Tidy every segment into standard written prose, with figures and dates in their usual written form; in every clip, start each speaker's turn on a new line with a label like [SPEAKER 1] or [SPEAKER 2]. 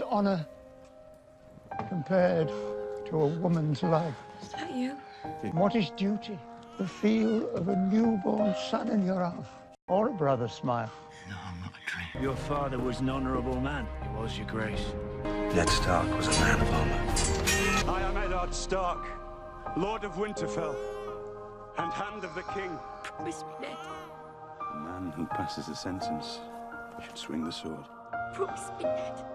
[SPEAKER 1] honor compared to a woman's life?
[SPEAKER 2] Is that you?
[SPEAKER 1] What is duty? The feel of a newborn son in your arms, or a brother's smile.
[SPEAKER 3] No, I'm not a dream. Your father was an honourable man. He was, your grace.
[SPEAKER 4] Ned Stark was a man of honor.
[SPEAKER 5] I am Eddard Stark, Lord of Winterfell, and Hand of the King.
[SPEAKER 2] Promise me, Ned.
[SPEAKER 4] A man who passes a sentence should swing the sword.
[SPEAKER 2] Promise me, Ned.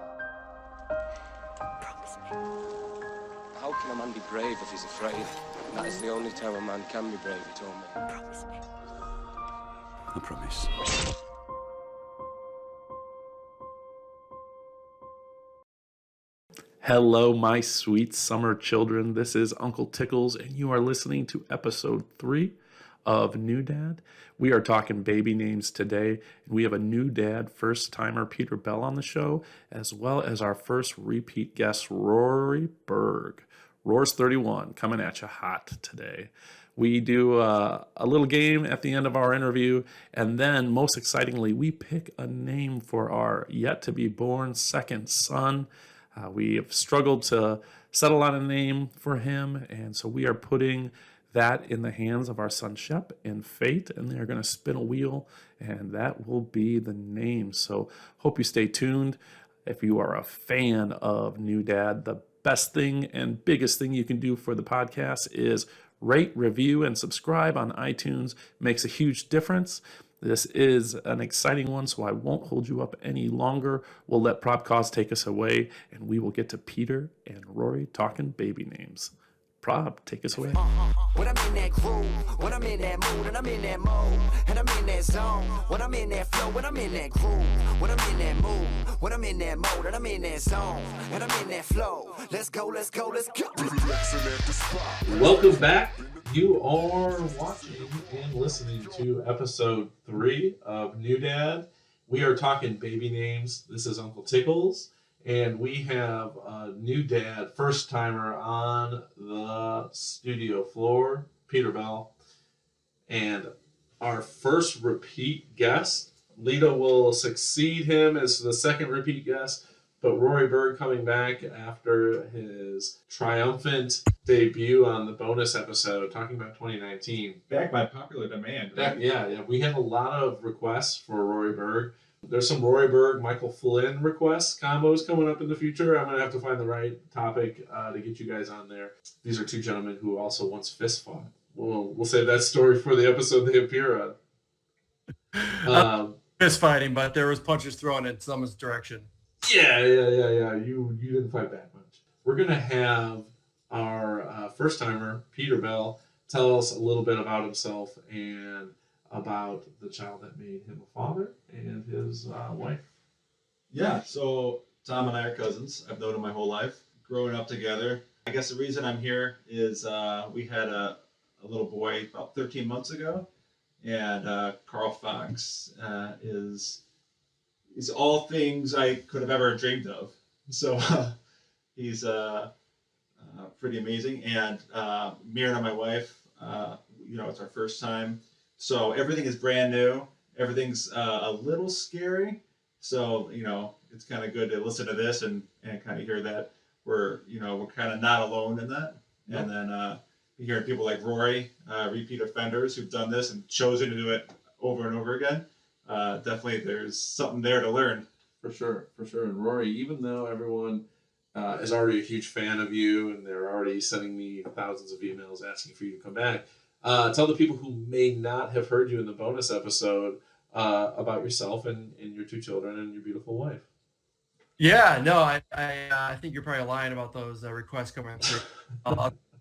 [SPEAKER 2] Promise me.
[SPEAKER 6] How can a man be brave if he's afraid? That is the only time a man can be brave, he told me.
[SPEAKER 2] Promise me.
[SPEAKER 4] I promise.
[SPEAKER 7] Hello, my sweet summer children. This is Uncle Tickles, and you are listening to episode 3 of New Dad. We are talking baby names today, and we have a new dad, first-timer Peter Bell on the show, as well as our first repeat guest, Rory Berg. Roar's 31, coming at you hot today. We do a little game at the end of our interview, and then, most excitingly, we pick a name for our yet-to-be-born second son. We have struggled to settle on a name for him, and so we are putting that in the hands of our son Shep and Fate, and they're going to spin a wheel, and that will be the name. So hope you stay tuned. If you are a fan of New Dad, the best thing and biggest thing you can do for the podcast is rate, review, and subscribe on iTunes. Makes a huge difference. This is an exciting one, so I won't hold you up any longer. We'll let Prop Cause take us away, and we will get to Peter and Rory talking baby names. Prop, take us away.
[SPEAKER 8] When I'm in that groove, when I'm in that mood, and I'm in that mode, and I'm in that zone, when I'm in that flow, when I'm in that groove, when I'm in that mood, when I'm in that mode, and I'm in that zone, and I'm in that flow. Let's go, let's go, let's go.
[SPEAKER 7] Welcome back. You are watching and listening to episode 3 of New Dad. We are talking baby names. This is Uncle Tickles. And we have a new dad, first timer on the studio floor, Peter Bell. And our first repeat guest, Lita will succeed him as the second repeat guest, but Rory Berg coming back after his triumphant debut on the bonus episode, talking about 2019.
[SPEAKER 9] Back by popular demand. Right?
[SPEAKER 7] Yeah. We had a lot of requests for Rory Berg. There's some Rory Berg, Michael Flynn requests, combos coming up in the future. I'm going to have to find the right topic to get you guys on there. These are two gentlemen who also once fist fought. We'll save that story for the episode they appear on.
[SPEAKER 10] Fist fighting, but there was punches thrown in someone's direction.
[SPEAKER 7] Yeah. You didn't fight that much. We're going to have our first timer, Peter Bell, tell us a little bit about himself and about the child that made him a father and his wife.
[SPEAKER 9] Yeah, so Tom and I are cousins. I've known him my whole life, growing up together. I guess the reason I'm here is we had a little boy about 13 months ago, and Carl Fox is all things I could have ever dreamed of. So he's pretty amazing. And Mira, my wife, it's our first time. So everything is brand new. Everything's a little scary. So, it's kind of good to listen to this and kind of hear that we're kind of not alone in that. Yep. And then hearing people like Rory, repeat offenders who've done this and chosen to do it over and over again. Definitely there's something there to learn.
[SPEAKER 7] For sure. And Rory, even though everyone is already a huge fan of you and they're already sending me thousands of emails asking for you to come back, tell the people who may not have heard you in the bonus episode about yourself and your two children and your beautiful wife.
[SPEAKER 10] Yeah, no, I think you're probably lying about those requests coming through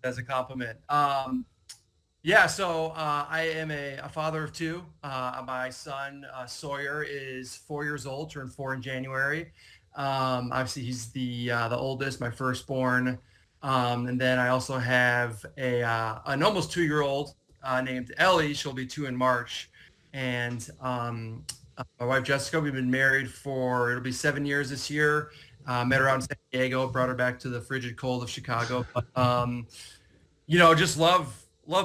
[SPEAKER 10] as a compliment. So I am a father of two. My son Sawyer is 4 years old, turned 4 in January. Obviously, he's the oldest, my firstborn. And then I also have an almost 2-year-old named Ellie. She'll be 2 in March. And my wife, Jessica, we've been married it'll be 7 years this year. Met her out in San Diego, brought her back to the frigid cold of Chicago. But, just love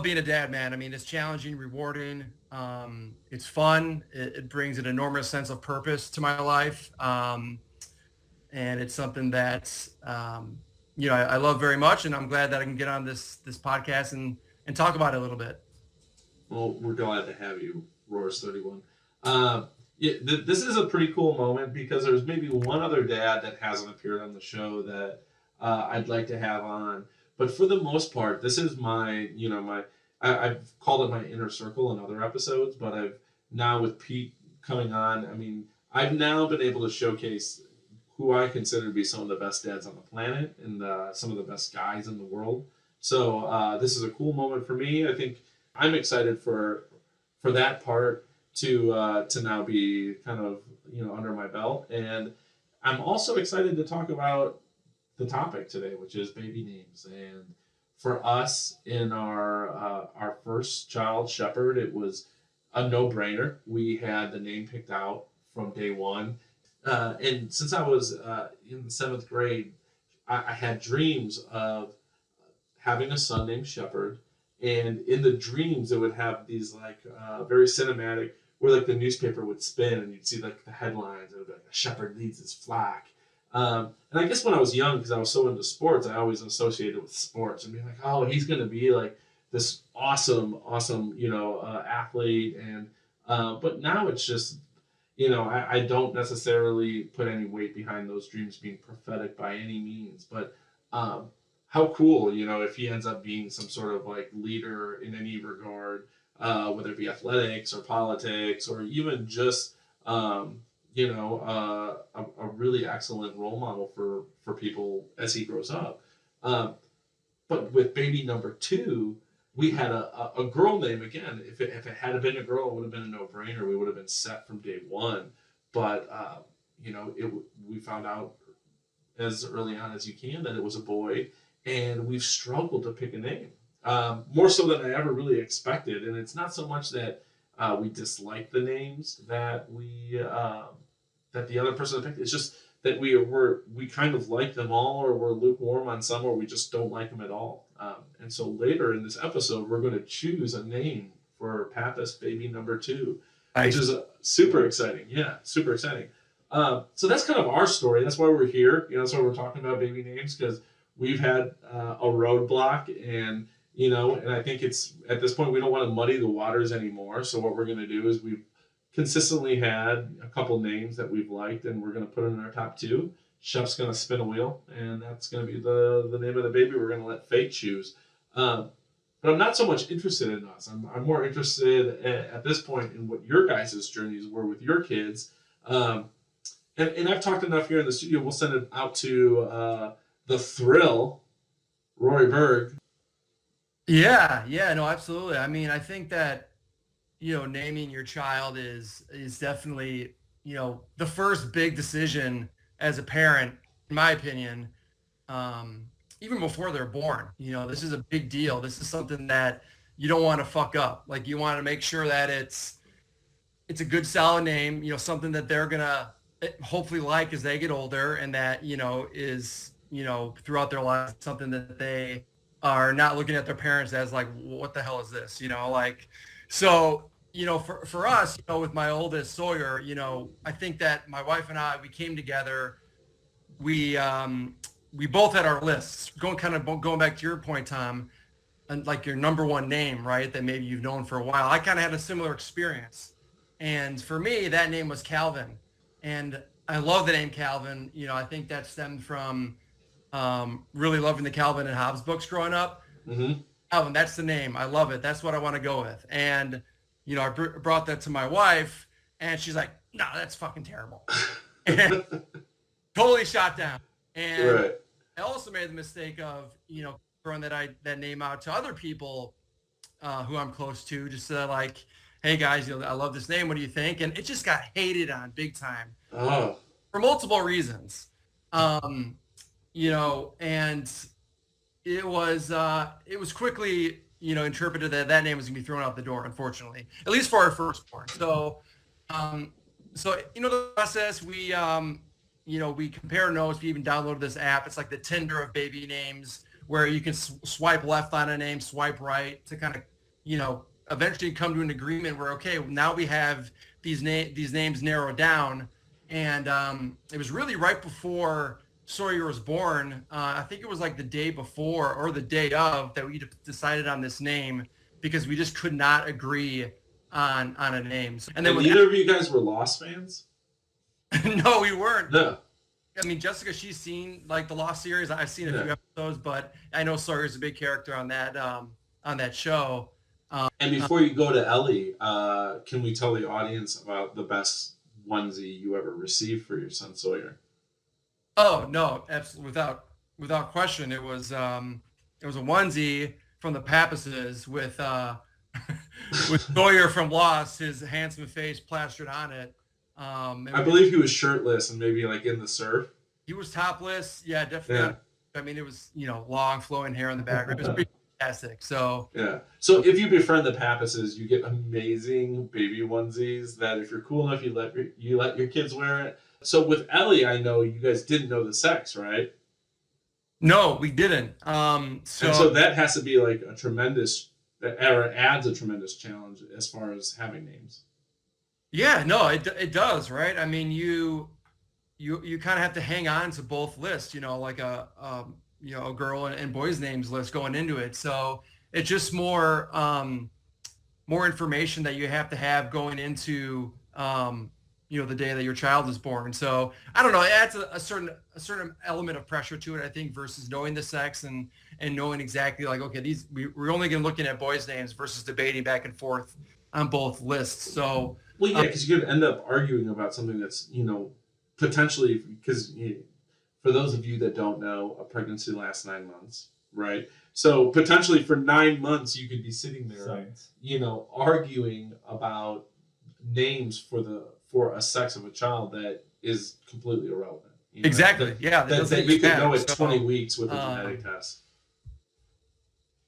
[SPEAKER 10] being a dad, man. I mean, it's challenging, rewarding. It's fun. It brings an enormous sense of purpose to my life. and it's something that's I love very much, and I'm glad that I can get on this podcast and talk about it a little bit.
[SPEAKER 7] Well, we're glad to have you, Roars 31. This is a pretty cool moment because there's maybe one other dad that hasn't appeared on the show that I'd like to have on. But for the most part, this is I've called it my inner circle in other episodes, but I've now with Pete coming on, I mean, I've now been able to showcase who I consider to be some of the best dads on the planet and some of the best guys in the world. So this is a cool moment for me. I think I'm excited for that part to now be kind of under my belt, and I'm also excited to talk about the topic today, which is baby names. And for us in our first child, Shepherd, it was a no-brainer. We had the name picked out from day one, and since I was in the 7th grade, I had dreams of having a son named Shepherd. And in the dreams, it would have these very cinematic, where like the newspaper would spin and you'd see like the headlines. It would be like, a shepherd leads his flock. And I guess when I was young, because I was so into sports, I always associated with sports and be like, oh, he's going to be like this awesome, athlete. And but now it's just, I don't necessarily put any weight behind those dreams being prophetic by any means. But how cool, if he ends up being some sort of like leader in any regard, whether it be athletics or politics or even just, a really excellent role model for people as he grows up. But with baby number 2, we had a girl name again. If it had been a girl, it would have been a no-brainer. We would have been set from day one. But, we found out as early on as you can that it was a boy. And we've struggled to pick a name, more so than I ever really expected. And it's not so much that we dislike the names that that the other person picked. It's just that we kind of like them all, or we're lukewarm on some, or we just don't like them at all. And so later in this episode, we're going to choose a name for Pappas baby number 2, which is super exciting. Yeah, super exciting. So that's kind of our story. That's why we're here. That's why we're talking about baby names, because we've had a roadblock, and I think it's at this point we don't want to muddy the waters anymore. So what we're going to do is we've consistently had a couple names that we've liked, and we're going to put them in our top 2. Chef's going to spin a wheel, and that's going to be the name of the baby. We're going to let fate choose. But I'm not so much interested in us. I'm more interested at this point in what your guys' journeys were with your kids. And I've talked enough here in the studio. We'll send it out to the Thrill, Rory Berg.
[SPEAKER 10] Yeah, no, absolutely. I mean, I think that, naming your child is definitely, the first big decision as a parent, in my opinion, even before they're born. This is a big deal. This is something that you don't want to fuck up. Like, you want to make sure that it's a good, solid name, something that they're going to hopefully like as they get older, and that, is, throughout their life, something that they are not looking at their parents as like, what the hell is this? So, for us, with my oldest Sawyer, I think that my wife and I, we came together, we both had our lists going back to your point, Tom, and like your number one name, right? That maybe you've known for a while. I kind of had a similar experience. And for me, that name was Calvin. And I love the name Calvin. I think that stemmed from really loving the Calvin and Hobbes books growing up. Mm-hmm. Calvin, that's the name. I love it. That's what I want to go with. And, I brought that to my wife, and she's like, no, that's fucking terrible. And totally shot down. And right. I also made the mistake of, throwing that name out to other people who I'm close to, just like, hey guys, I love this name. What do you think? And it just got hated on big time for multiple reasons. And it was quickly, interpreted that name was gonna be thrown out the door, unfortunately, at least for our firstborn. So, the process, we compare notes. We even downloaded this app. It's like the Tinder of baby names, where you can swipe left on a name, swipe right to kind of, eventually come to an agreement where, okay, now we have these names narrowed down. And it was really right before Sawyer was born. I think it was like the day before or the day of that we decided on this name because we just could not agree on a name. And then
[SPEAKER 7] neither of you guys were Lost fans?
[SPEAKER 10] No, we weren't.
[SPEAKER 7] No.
[SPEAKER 10] I mean, Jessica, she's seen like the Lost series. I've seen a few episodes, but I know Sawyer's a big character on that show.
[SPEAKER 7] And before you go to Ellie, can we tell the audience about the best onesie you ever received for your son Sawyer?
[SPEAKER 10] Oh no, absolutely, without question. It was a onesie from the Pappases with with Sawyer from Lost, his handsome face plastered on it.
[SPEAKER 7] I believe he was shirtless and maybe like in the surf.
[SPEAKER 10] He was topless. Yeah, definitely. Yeah. I mean, it was, long flowing hair in the background. It was pretty fantastic. So
[SPEAKER 7] yeah. So if you befriend the Pappases, you get amazing baby onesies that if you're cool enough, you let your kids wear it. So with Ellie, I know you guys didn't know the sex, right?
[SPEAKER 10] No, we didn't.
[SPEAKER 7] So that has to be like a tremendous, or adds a tremendous challenge as far as having names.
[SPEAKER 10] Yeah, no, it does, right? I mean, you kind of have to hang on to both lists, like a girl and boys names list going into it. So it's just more information that you have to have going into the day that your child is born. So I don't know, it adds a certain element of pressure to it, I think, versus knowing the sex and knowing exactly like, okay, we're only going to looking at boys' names versus debating back and forth on both lists. So
[SPEAKER 7] well, yeah, because you're going to end up arguing about something that's, potentially, because for those of you that don't know, a pregnancy lasts 9 months, right? So potentially for 9 months, you could be sitting there, arguing about names for a sex of a child that is completely irrelevant.
[SPEAKER 10] Exactly.
[SPEAKER 7] That you could know at 20 weeks with a genetic test.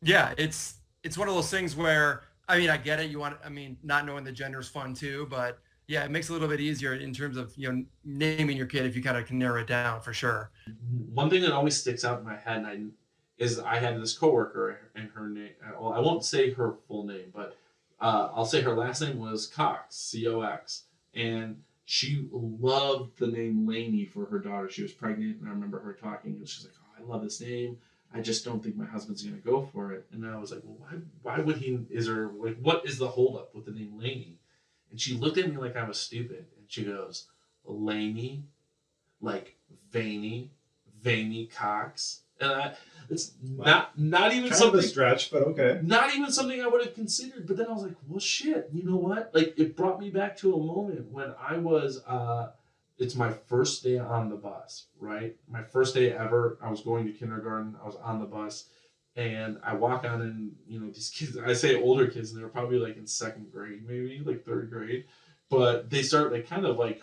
[SPEAKER 10] Yeah, it's one of those things where, I mean, I get it. Not knowing the gender is fun too, but yeah, it makes it a little bit easier in terms of, naming your kid if you kind of can narrow it down for sure.
[SPEAKER 7] One thing that always sticks out in my head is I had this coworker and her name, well, I won't say her full name, but I'll say her last name was Cox, C-O-X. And she loved the name Lainey for her daughter. She was pregnant, and I remember her talking, and she's like, oh, I love this name. I just don't think my husband's going to go for it. And I was like, well, why would he? What is the holdup with the name Lainey? And she looked at me like I was stupid. And she goes, Lainey, like Veiny Cox. And it's not even
[SPEAKER 9] kind
[SPEAKER 7] something
[SPEAKER 9] of a stretch, but okay.
[SPEAKER 7] Not even something I would have considered. But then I was like, well, shit, you know what? Like, it brought me back to a moment when I was, it's my first day on the bus, right? My first day ever. I was going to kindergarten. I was on the bus. And I walk on and, these kids, I say older kids, and they're probably like in second grade, maybe like third grade. But they start like kind of like,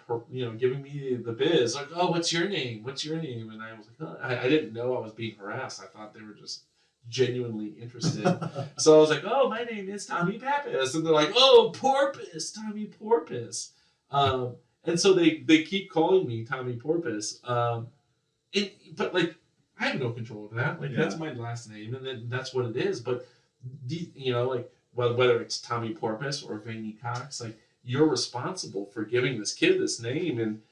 [SPEAKER 7] giving me the biz, like, oh, what's your name? What's your name? And I was like, oh. I didn't know I was being harassed. I thought they were just genuinely interested. So I was like, oh, my name is Tommy Pappas. And they're like, oh, Porpoise, Tommy Porpoise. And so they keep calling me Tommy Porpoise. But like, I have no control over that. Like, that's my last name, and then that's what it is. But, like, whether it's Tommy Porpoise or Veiny Cox, like, you're responsible for giving this kid this name. And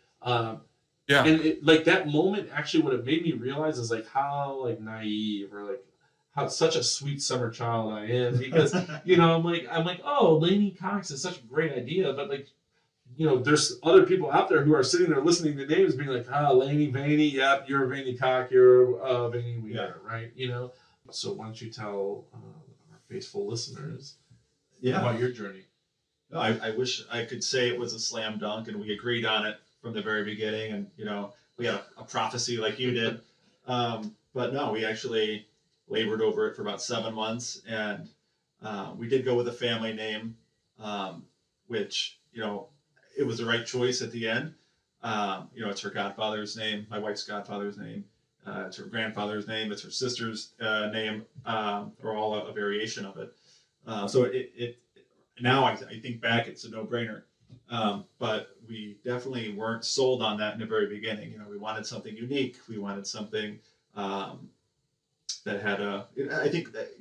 [SPEAKER 7] and it, like, that moment actually what it made me realize is like how like naive or like how such a sweet summer child I am, because I'm like oh, Lainey Cox is such a great idea, but like there's other people out there who are sitting there listening to names being like, Lainey, Veiny, yep, you're a Veiny Cock, you're a Veiny Weaver, right? So why don't you tell our faithful listeners about your journey?
[SPEAKER 9] No, I wish I could say it was a slam dunk and we agreed on it from the very beginning, and we had a prophecy like you did. But no, we actually labored over it for about 7 months, and we did go with a family name, which it was the right choice at the end. It's her godfather's name, my wife's godfather's name. It's her grandfather's name. It's her sister's name, or all a variation of it. So it now I think back, it's a no-brainer. But we definitely weren't sold on that in the very beginning. We wanted something unique. We wanted something that had I think that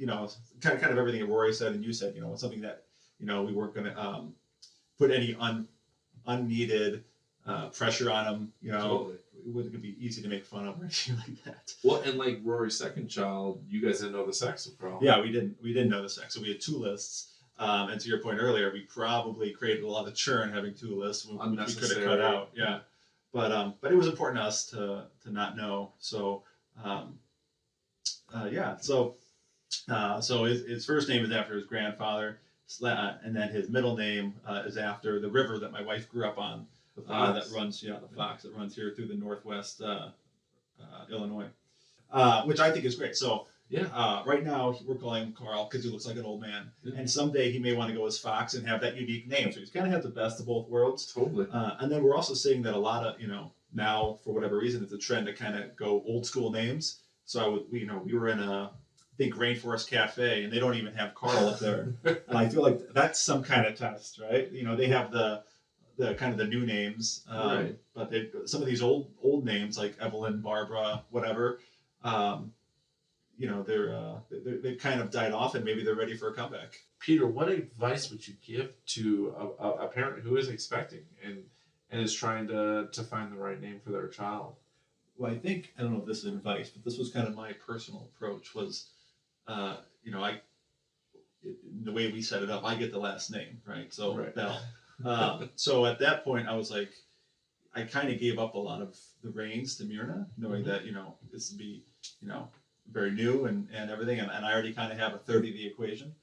[SPEAKER 9] kind of everything that Rory said and you said. Something that we weren't going to put any unneeded pressure on him.
[SPEAKER 11] Totally.
[SPEAKER 9] It wasn't gonna be easy to make fun of or anything like that.
[SPEAKER 11] Well, and like Rory's second child, you guys didn't know the sex of Carl.
[SPEAKER 9] Yeah, we didn't know the sex, so we had two lists. And to your point earlier, we probably created a lot of churn having two lists, which we could have cut out. Yeah, but it was important to us to not know. So so his first name is after his grandfather, and then his middle name is after the river that my wife grew up on, that runs the Fox that runs here through the Northwest Illinois, which I think is great. So. Yeah. Right now we're calling him Carl because he looks like an old man, and someday he may want to go as Fox and have that unique name. So he's kind of have the best of both worlds.
[SPEAKER 11] Totally.
[SPEAKER 9] And then we're also seeing that a lot of now for whatever reason it's a trend to kind of go old school names. So we were in a big Rainforest Cafe and they don't even have Carl up there, and I feel like that's some kind of test, right? They have the kind of the new names,
[SPEAKER 11] right.
[SPEAKER 9] But some of these old names like Evelyn, Barbara, whatever. They've kind of died off, and maybe they're ready for a comeback.
[SPEAKER 11] Peter, what advice would you give to a parent who is expecting and is trying to find the right name for their child?
[SPEAKER 9] Well, I don't know if this is advice, but this was kind of my personal approach was, the way we set it up, I get the last name, right? So
[SPEAKER 11] right.
[SPEAKER 9] Bell. So at that point, I was like, I kind of gave up a lot of the reins to Myrna, knowing that, this would be, very new and everything, and I already kind of have a third of the equation.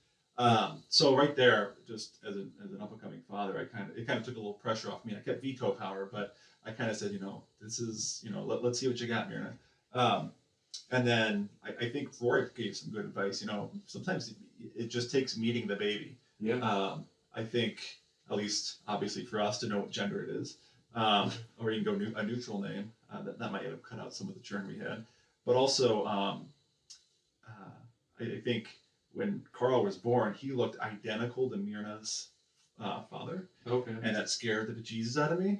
[SPEAKER 9] So right there, just as an up and coming father, it kind of took a little pressure off me. I kept veto power, but I kind of said, this is, let's see what you got, Myrna. And then I think Rory gave some good advice. Sometimes it just takes meeting the baby.
[SPEAKER 11] Yeah.
[SPEAKER 9] I think, at least obviously for us, to know what gender it is, or you can go a neutral name. That might have cut out some of the churn we had. But also, I think when Carl was born, he looked identical to Myrna's father.
[SPEAKER 11] Okay.
[SPEAKER 9] And that scared the bejesus out of me.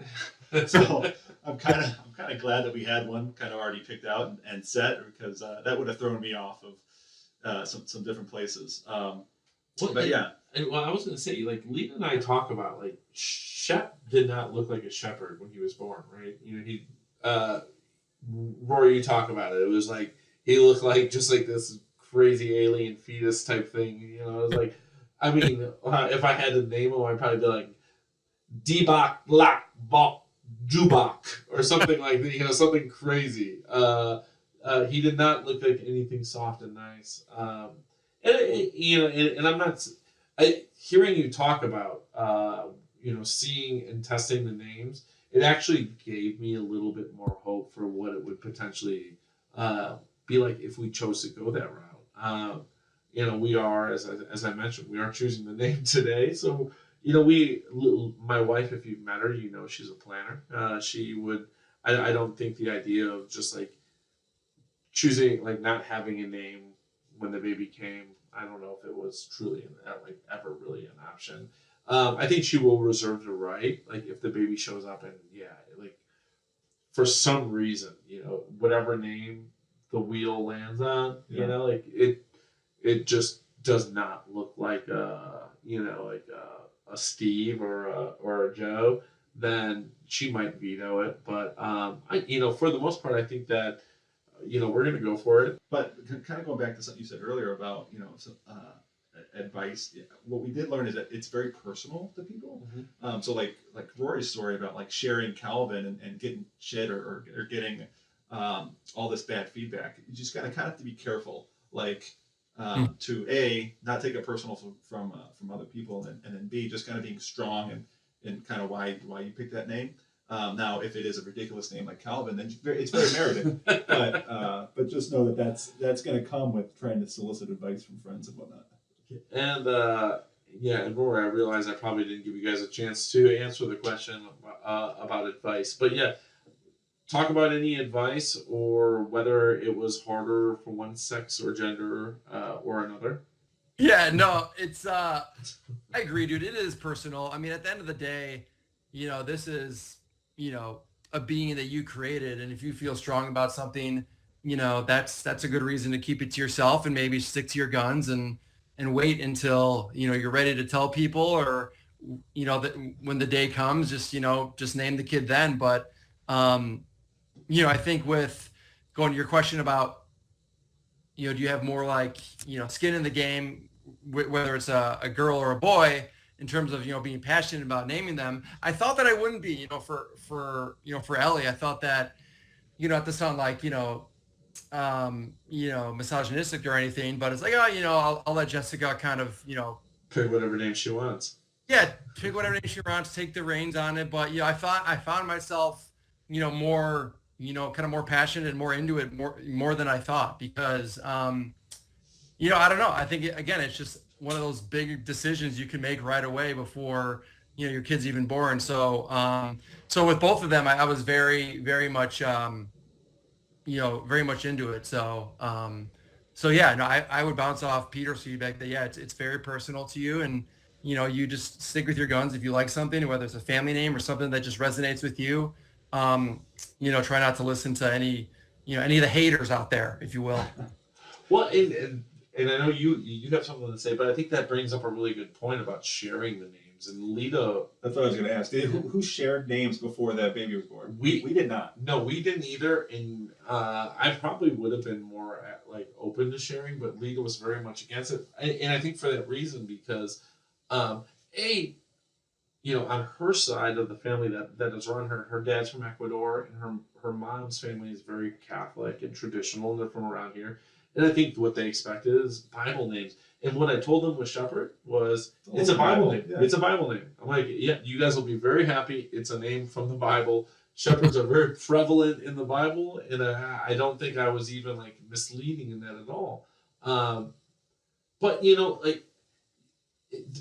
[SPEAKER 9] So I'm kind of glad that we had one kind of already picked out and set, because that would have thrown me off of some different places. Well,
[SPEAKER 11] I was going to say, like, Lena and I talk about, like, Shep did not look like a shepherd when he was born, right? Rory, you talk about it. It was like he looked like just like this crazy alien fetus type thing. It was like, I mean, if I had to name him, I'd probably be like Debak Lak Bok Jubak or something like that. Something crazy. He did not look like anything soft and nice. And I'm not hearing you talk about seeing and testing the names. It actually gave me a little bit more hope for what it would potentially be like if we chose to go that route. We are, as I mentioned, we are choosing the name today. So, my wife, if you've met her, she's a planner. She would, I don't think the idea of just like choosing, like not having a name when the baby came, I don't know if it was truly ever really an option. I think she will reserve the right, like if the baby shows up and for some reason, whatever name the wheel lands on, it just does not look like a Steve or a Joe, then she might veto it. But for the most part, I think that we're gonna go for it.
[SPEAKER 9] But kind of going back to something you said earlier about advice, what we did learn is that it's very personal to people. Mm-hmm. So like Rory's story about like sharing Calvin and getting shit or getting all this bad feedback, you just gotta kind of have to be careful, to not take it personal from other people, and then B, just kind of being strong and kind of why you picked that name. Now, if it is a ridiculous name like Calvin, then it's very merited. But just know that that's going to come with trying to solicit advice from friends and whatnot.
[SPEAKER 11] And and Rory, I realize I probably didn't give you guys a chance to answer the question about advice, but talk about any advice or whether it was harder for one sex or gender or another.
[SPEAKER 10] Yeah, no, it's I agree, dude. It is personal. I mean, at the end of the day, this is a being that you created, and if you feel strong about something, that's a good reason to keep it to yourself and maybe stick to your guns and wait until you're ready to tell people, or that when the day comes, just name the kid then. But I think with going to your question about, do you have more like, skin in the game, whether it's a girl or a boy, in terms of, being passionate about naming them. I thought that I wouldn't be, for Ellie. I thought that, not to sound like, misogynistic or anything, but it's like, I'll let Jessica kind of,
[SPEAKER 11] Pick whatever name she wants.
[SPEAKER 10] yeah, pick whatever name she wants, take the reins on it. But I found myself, more, kind of more passionate and more into it more than I thought, because, I don't know. I think again, it's just one of those big decisions you can make right away before, your kid's even born. So, so with both of them, I was very, very much, very much into it. So, yeah, no, I would bounce off Peter's feedback that, yeah, it's very personal to you, and, you just stick with your guns. If you like something, whether it's a family name or something that just resonates with you, try not to listen to any of the haters out there, if you will.
[SPEAKER 11] Well, and I know you have something to say, but I think that brings up a really good point about sharing the names. And Lita,
[SPEAKER 9] that's what I was going to ask. Who shared names before that baby was born? We did not.
[SPEAKER 11] No, we didn't either. And I probably would have been more open to sharing, but Lita was very much against it. And I think for that reason, because on her side of the family that is run, her dad's from Ecuador, and her mom's family is very Catholic and traditional, and they're from around here. And I think what they expected is Bible names. And what I told them with Shepherd was, it's a Bible name. Yeah. It's a Bible name. I'm like, yeah, you guys will be very happy. It's a name from the Bible. Shepherds are very prevalent in the Bible, and I don't think I was even misleading in that at all. But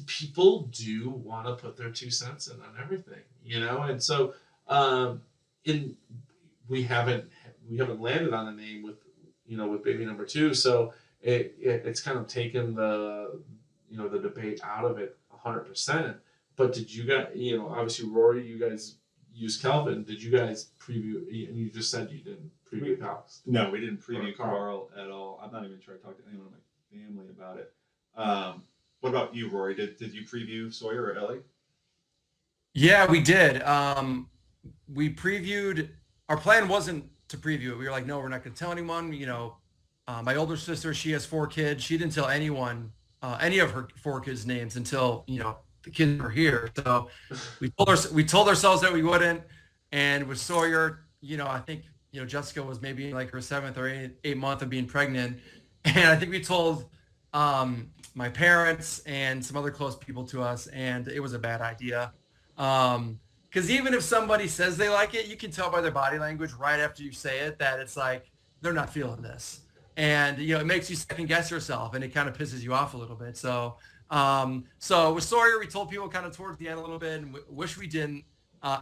[SPEAKER 11] people do want to put their 2 cents in on everything, and so we haven't landed on a name with baby number 2, so it's kind of taken the debate out of it 100%. But did you guys, obviously Rory, you guys used Calvin. Did you guys preview? And you just said you didn't preview Carl.
[SPEAKER 9] No, we didn't preview Carl at all. I'm not even sure I talked to anyone in my family about it. What about you, Rory? Did you preview Sawyer or Ellie?
[SPEAKER 10] Yeah, we did. We previewed. Our plan wasn't to preview it. We were like, no, we're not going to tell anyone. My older sister, she has 4 kids. She didn't tell anyone any of her 4 kids' names until the kids were here. So we told ourselves that we wouldn't. And with Sawyer, I think Jessica was maybe in her 7th or 8th month of being pregnant, and I think we told my parents and some other close people to us, and it was a bad idea. Because even if somebody says they like it, you can tell by their body language right after you say it that it's like they're not feeling this. And, it makes you second guess yourself, and it kind of pisses you off a little bit. So, so with Sawyer, we told people kind of towards the end a little bit, and wish we didn't.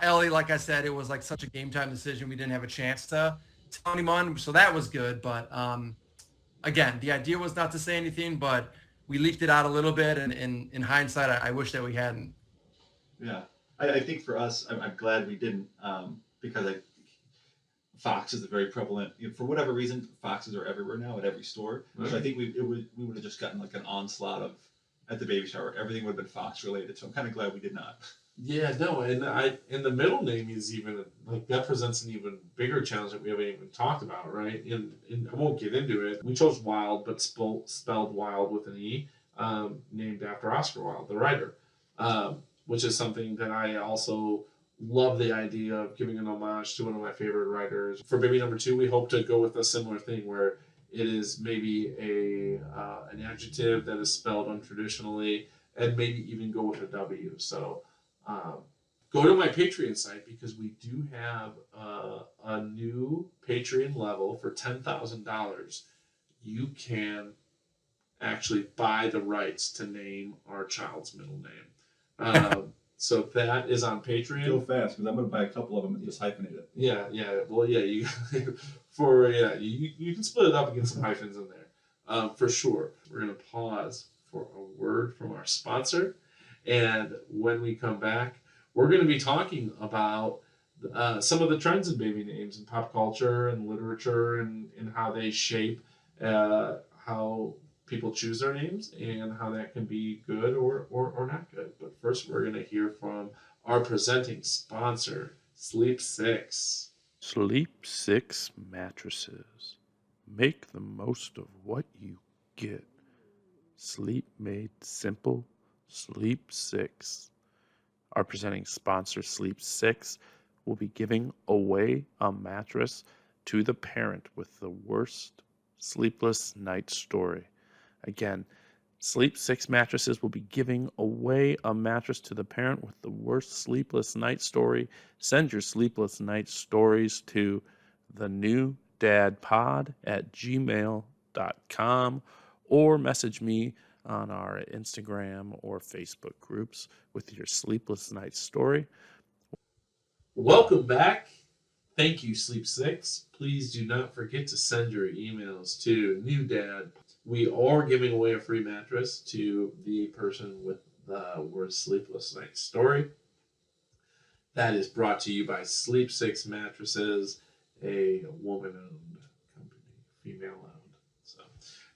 [SPEAKER 10] Ellie, like I said, it was such a game time decision. We didn't have a chance to tell anyone. So that was good. But again, the idea was not to say anything, but we leaked it out a little bit. And in hindsight, I wish that we hadn't.
[SPEAKER 9] Yeah. I think for us, I'm glad we didn't, because Fox is a very prevalent. For whatever reason, Foxes are everywhere now at every store. Right. So I think we would have just gotten an onslaught of at the baby shower. Everything would have been Fox related. So I'm kind of glad we did not.
[SPEAKER 11] Yeah, no, and the middle name is even that presents an even bigger challenge that we haven't even talked about, right? And I won't get into it. We chose Wilde, but spelled Wilde with an E, named after Oscar Wilde, the writer. Which is something that I also love the idea of giving an homage to one of my favorite writers. For baby number 2, we hope to go with a similar thing where it is maybe an adjective that is spelled untraditionally, and maybe even go with a W. So go to my Patreon site, because we do have a new Patreon level for $10,000. You can actually buy the rights to name our child's middle name. So that is on Patreon.
[SPEAKER 9] Go fast, because I'm going to buy a couple of them and just hyphenate it.
[SPEAKER 11] Yeah. Well, yeah, you can split it up and get some hyphens in there, for sure. We're going to pause for a word from our sponsor, and when we come back, we're going to be talking about some of the trends in baby names in pop culture and literature, and how they shape how people choose their names and how that can be good or not good. But first, we're going to hear from our presenting sponsor, Sleep 6.
[SPEAKER 7] Sleep 6 mattresses. Make the most of what you get. Sleep made simple. Sleep 6. Our presenting sponsor, Sleep 6, will be giving away a mattress to the parent with the worst sleepless night story. Again, Sleep 6 mattresses will be giving away a mattress to the parent with the worst sleepless night story. Send your sleepless night stories to thenewdadpod@gmail.com or message me on our Instagram or Facebook groups with your sleepless night story.
[SPEAKER 11] Welcome back. Thank you, Sleep 6. Please do not forget to send your emails to New Dad. We are giving away a free mattress to the person with the worst sleepless night story. That is brought to you by Sleep 6 Mattresses, a woman-owned company, female-owned. So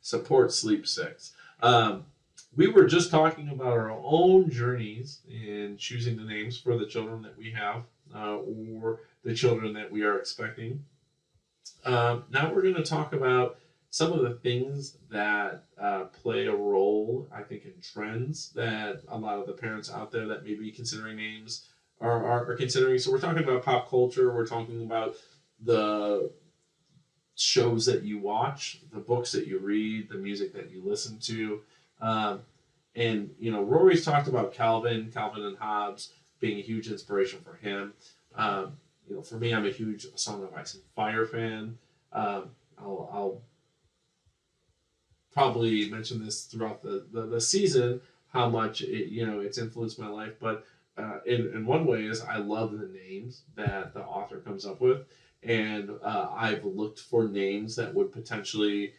[SPEAKER 11] support Sleep 6. We were just talking about our own journeys in choosing the names for the children that we have or the children that we are expecting. Now we're going to talk about some of the things that play a role, I think, in trends that a lot of the parents out there that may be considering names are considering. So we're talking about pop culture. We're talking about the shows that you watch, the books that you read, the music that you listen to. And, you know, Rory's talked about Calvin and Hobbes being a huge inspiration for him. You know, for me, I'm a huge Song of Ice and Fire fan. I'll probably mention this throughout the season, how much it's influenced my life. But in one way is I love the names that the author comes up with. And I've looked for names that would potentially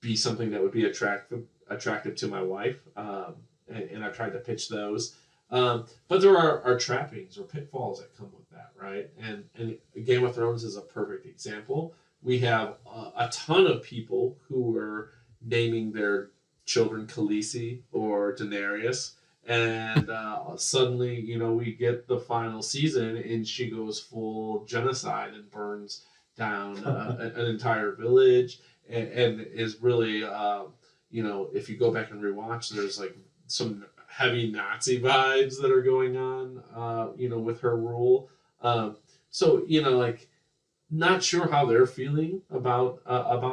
[SPEAKER 11] be something that would be attractive to my wife. And I've tried to pitch those. But there are trappings or pitfalls that come with that, right? And Game of Thrones is a perfect example. We have a ton of people who are naming their children Khaleesi or Daenerys, and suddenly, we get the final season, and she goes full genocide and burns down an entire village, and is really, if you go back and rewatch, there's like some heavy Nazi vibes that are going on, with her rule. So, not sure how they're feeling about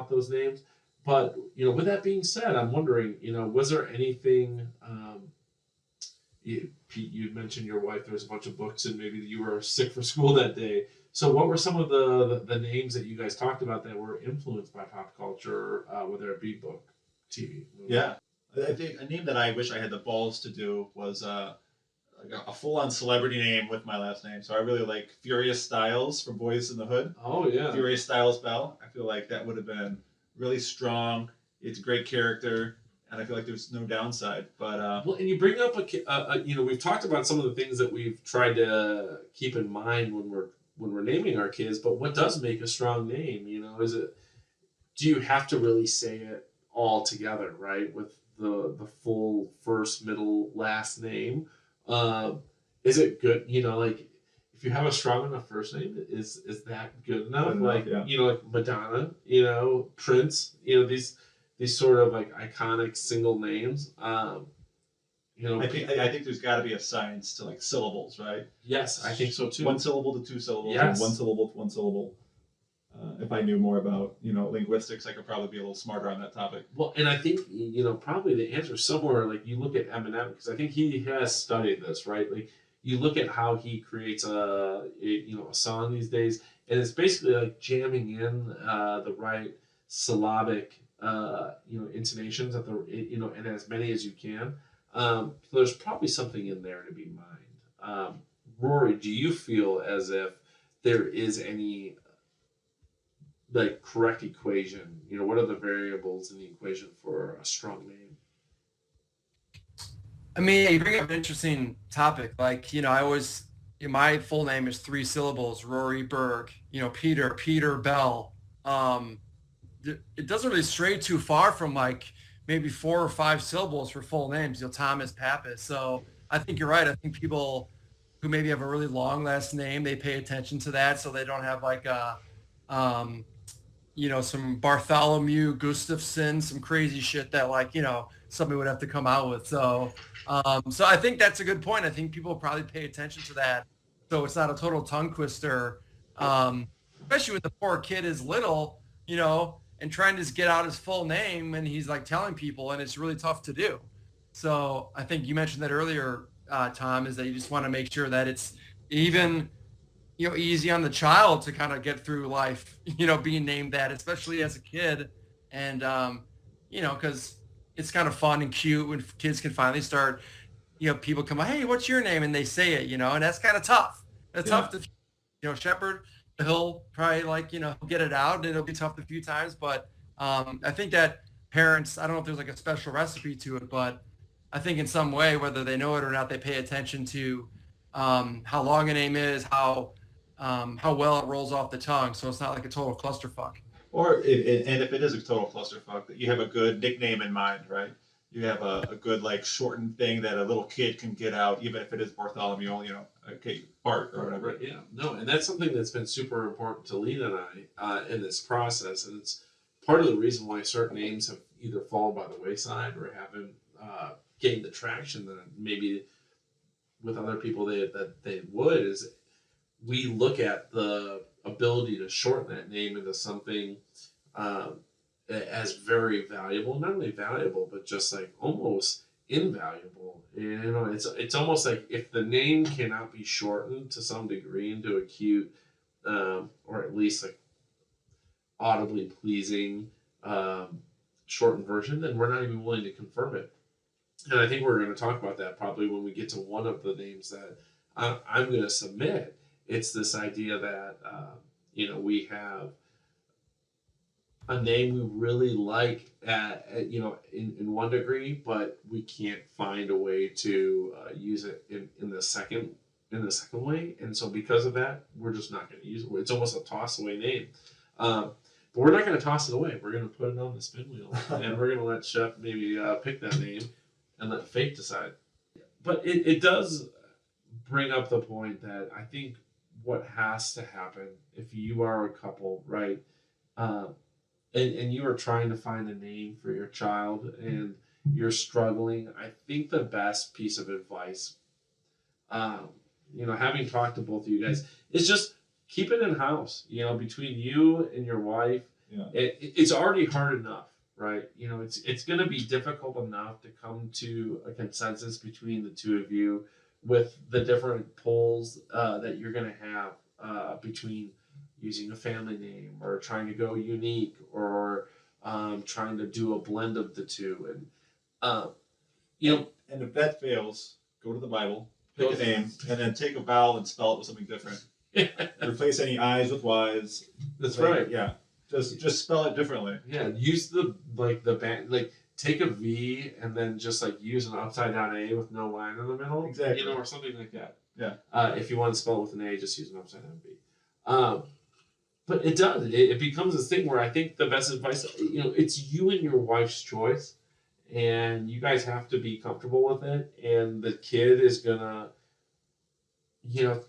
[SPEAKER 11] those names, but with that being said, I'm wondering, was there anything? Pete, you mentioned your wife. There was a bunch of books, and maybe you were sick for school that day. So, what were some of the names that you guys talked about that were influenced by pop culture, whether it be book, TV? Movie?
[SPEAKER 9] Yeah, I think a name that I wish I had the balls to do was a full-on celebrity name with my last name. So I really like Furious Styles for Boys in the Hood.
[SPEAKER 11] Oh, yeah.
[SPEAKER 9] Furious Styles Bell. I feel like that would have been really strong. It's a great character, and I feel like there's no downside. But
[SPEAKER 11] well, and you bring up we've talked about some of the things that we've tried to keep in mind when we're naming our kids. But what does make a strong name? Do you have to really say it all together, right? With the full first, middle, last name. Is it good? If you have a strong enough first name, is that good enough? Like Madonna, Prince, these sort of like iconic single names.
[SPEAKER 9] I think there's got to be a science to like syllables, right?
[SPEAKER 11] Yes, I think so too.
[SPEAKER 9] 1 syllable to 2 syllables,
[SPEAKER 11] yes.
[SPEAKER 9] And 1 syllable to 1 syllable. If I knew more about, linguistics, I could probably be a little smarter on that topic.
[SPEAKER 11] Well, and I think, probably the answer is somewhere, like you look at Eminem, because I think he has studied this, right? Like you look at how he creates a song these days, and it's basically like jamming in the right syllabic, intonations at and as many as you can. So there's probably something in there to be mined. Rory, do you feel as if there is any correct equation? What are the variables in the equation for a strong name?
[SPEAKER 10] I mean, you bring up an interesting topic. I always, my full name is 3 syllables, Rory Berg, Peter Bell. It doesn't really stray too far from maybe 4 or 5 syllables for full names, Thomas, Pappas. So I think you're right. I think people who maybe have a really long last name, they pay attention to that, so they don't have like a, some Bartholomew Gustafson, some crazy shit that like, somebody would have to come out with. So I think that's a good point. I think people probably pay attention to that, so it's not a total tongue twister, especially when the poor kid is little, and trying to just get out his full name, and he's like telling people, and it's really tough to do. So I think you mentioned that earlier, Tom, is that you just want to make sure that it's even, easy on the child to kind of get through life, being named that, especially as a kid. And, because it's kind of fun and cute when kids can finally start, people come, hey, what's your name? And they say it, and that's kind of tough. It's tough to, Shepherd, he'll probably get it out, and it'll be tough a few times. But I think that parents, I don't know if there's like a special recipe to it, but I think in some way, whether they know it or not, they pay attention to how long a name is, how well it rolls off the tongue, so it's not like a total clusterfuck.
[SPEAKER 9] And if it is a total clusterfuck, that you have a good nickname in mind, right? You have a good shortened thing that a little kid can get out, even if it is Bartholomew, Bart or whatever.
[SPEAKER 11] Right, yeah, no, and that's something that's been super important to Lena and I in this process, and it's part of the reason why certain names have either fallen by the wayside or haven't gained the traction that maybe with other people that they would, is we look at the ability to shorten that name into something as very valuable, not only valuable, but just like almost invaluable. It's almost like if the name cannot be shortened to some degree into a cute, or at least like audibly pleasing shortened version, then we're not even willing to confirm it. And I think we're going to talk about that probably when we get to one of the names that I'm going to submit. It's this idea that, we have a name we really like in one degree, but we can't find a way to use it in the second way. And so because of that, we're just not going to use it. It's almost a toss away name. But we're not going to toss it away. We're going to put it on the spin wheel, and we're going to let Shep maybe pick that name and let fate decide. But it does bring up the point that I think what has to happen if you are a couple, right, and you are trying to find a name for your child and you're struggling, I think the best piece of advice, having talked to both of you guys, is just keep it in-house, between you and your wife. Yeah. It's already hard enough, right? It's going to be difficult enough to come to a consensus between the two of you with the different pulls that you're going to have between using a family name or trying to go unique or trying to do a blend of the two. And,
[SPEAKER 9] and if that fails, go to the Bible, pick a name, and then take a vowel and spell it with something different. Replace any I's with Y's.
[SPEAKER 11] That's right.
[SPEAKER 9] Yeah. Just spell it differently.
[SPEAKER 11] Yeah. Use the band, take a V and then just use an upside down A with no line in the middle.
[SPEAKER 9] Exactly.
[SPEAKER 11] Or something like that.
[SPEAKER 9] Yeah.
[SPEAKER 11] If you want to spell it with an A, just use an upside down B. But it does. It becomes this thing where I think the best advice, it's you and your wife's choice, and you guys have to be comfortable with it. And the kid is gonna,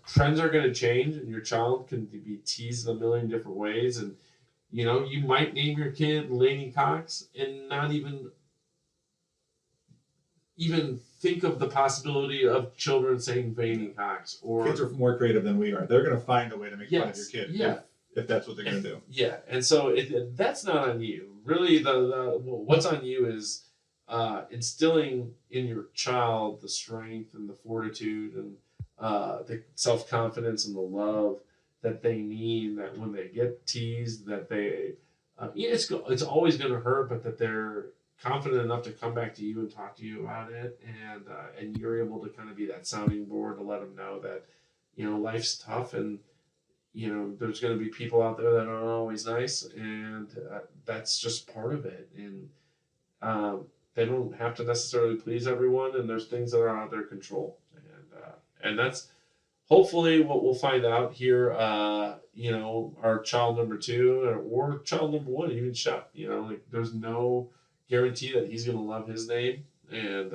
[SPEAKER 11] trends are gonna change, and your child can be teased a million different ways. And you might name your kid Laney Cox and not even think of the possibility of children saying Veiny Cox. Or
[SPEAKER 9] kids are more creative than we are. They're going to find a way to make fun of your kid.
[SPEAKER 11] Yeah.
[SPEAKER 9] If that's what they're going to do.
[SPEAKER 11] Yeah. And so that's not on you. Really, what's on you is instilling in your child the strength and the fortitude and the self-confidence and the love that they need, that when they get teased, that they, it's always going to hurt, but that they're confident enough to come back to you and talk to you about it, and you're able to kind of be that sounding board to let them know that life's tough, and there's going to be people out there that aren't always nice, and that's just part of it, and they don't have to necessarily please everyone, and there's things that are out of their control, and that's hopefully what we'll find out here. Our child number 2 or child number 1, even Shep, there's no guarantee that he's going to love his name, and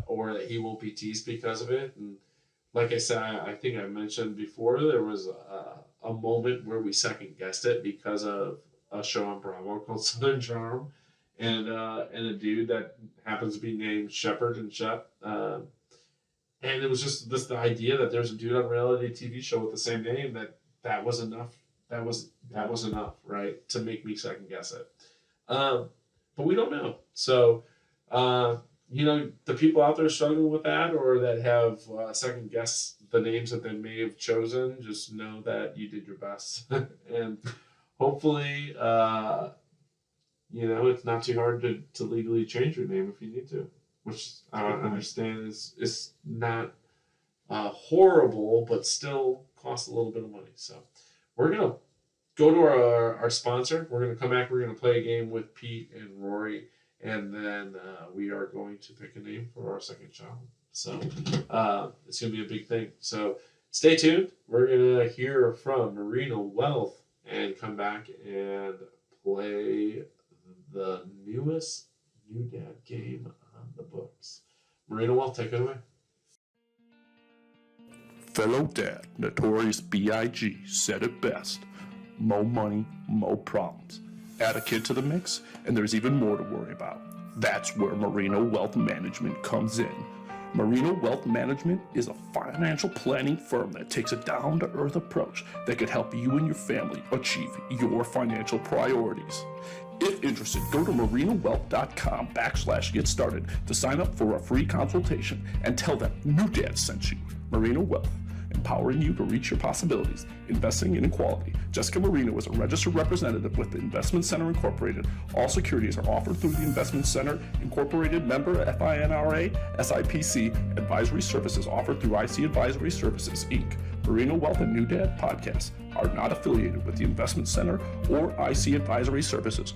[SPEAKER 11] or that he won't be teased because of it. And like I said, I think I mentioned before, there was a moment where we second guessed it because of a show on Bravo called Southern Charm, and a dude that happens to be named Shepherd and Shep. And it was just the idea that there's a dude on a reality TV show with the same name that was enough. That was enough, right, to make me second guess it. But we don't know. So, the people out there struggling with that or that have second guessed the names that they may have chosen, just know that you did your best. And hopefully, it's not too hard to legally change your name if you need to, which I don't understand is not horrible, but still costs a little bit of money. So we're going to go to our sponsor. We're going to come back. We're going to play a game with Pete and Rory, and then we are going to pick a name for our second child. So it's going to be a big thing. So stay tuned. We're going to hear from Marina Wealth and come back and play the newest New Dad game on the books. Marina Wealth, take it away.
[SPEAKER 7] Fellow dad, Notorious B.I.G. said it best. Mo money, mo problems. Add a kid to the mix, and there's even more to worry about. That's where Marino Wealth Management comes in. Marino Wealth Management is a financial planning firm that takes a down-to-earth approach that could help you and your family achieve your financial priorities. If interested, go to marinowealth.com/get started to sign up for a free consultation and tell them New Dad sent you. Marino Wealth, empowering you to reach your possibilities, investing in equality. Jessica Marino is a registered representative with the Investment Center Incorporated. All securities are offered through the Investment Center Incorporated, member FINRA, SIPC. Advisory services offered through IC Advisory Services, Inc. Marino Wealth and New Dad podcasts are not affiliated with the Investment Center or IC Advisory Services.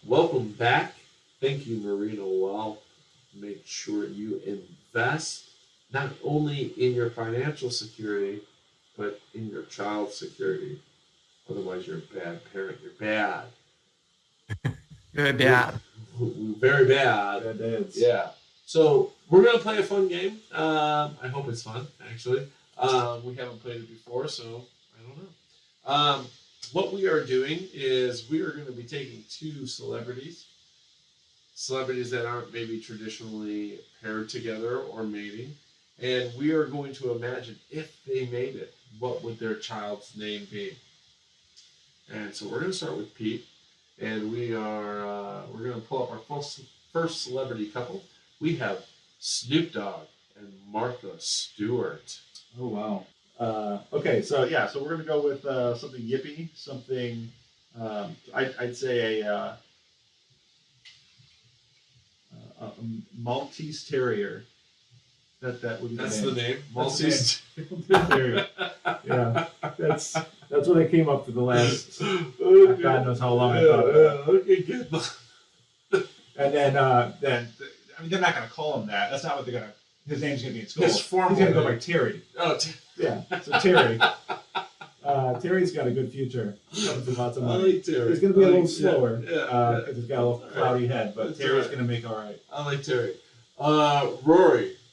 [SPEAKER 11] Welcome back. Thank you, Marino Wealth. Make sure you invest not only in your financial security, but in your child's security. Otherwise, you're a bad parent. You're bad.
[SPEAKER 10] Very bad.
[SPEAKER 11] Very bad.
[SPEAKER 9] Bad dads.
[SPEAKER 11] Yeah. So we're going to play a fun game. I hope it's fun, actually. We haven't played it before, so I don't know. What we are doing is we are going to be taking two celebrities that aren't maybe traditionally paired together or mating, and we are going to imagine if they made it, what would their child's name be? And so we're going to start with Pete, and we're going to pull up our first celebrity couple. We have Snoop Dogg and Martha Stewart.
[SPEAKER 9] Oh, wow. Okay, so we're going to go with something yippy, something, I'd say a Maltese Terrier. That would be
[SPEAKER 11] That's
[SPEAKER 9] the
[SPEAKER 11] the name. Maltese
[SPEAKER 9] Terrier. Yeah, that's what I came up with the last. God knows how long I thought of that.
[SPEAKER 11] Okay, good.
[SPEAKER 9] And then I mean, they're not going to call him that. That's not what they're going to. His name's going to be in school.
[SPEAKER 11] His formal
[SPEAKER 9] He's going to go by Terry.
[SPEAKER 11] Oh,
[SPEAKER 9] yeah. So Terry. Terry's got a good future. Comes with lots of money.
[SPEAKER 11] I like Terry.
[SPEAKER 9] He's going to be a little slower
[SPEAKER 11] because
[SPEAKER 9] he's got a little cloudy head, but
[SPEAKER 11] That's
[SPEAKER 9] Terry's
[SPEAKER 11] right.
[SPEAKER 9] going to make all right.
[SPEAKER 11] I like Terry.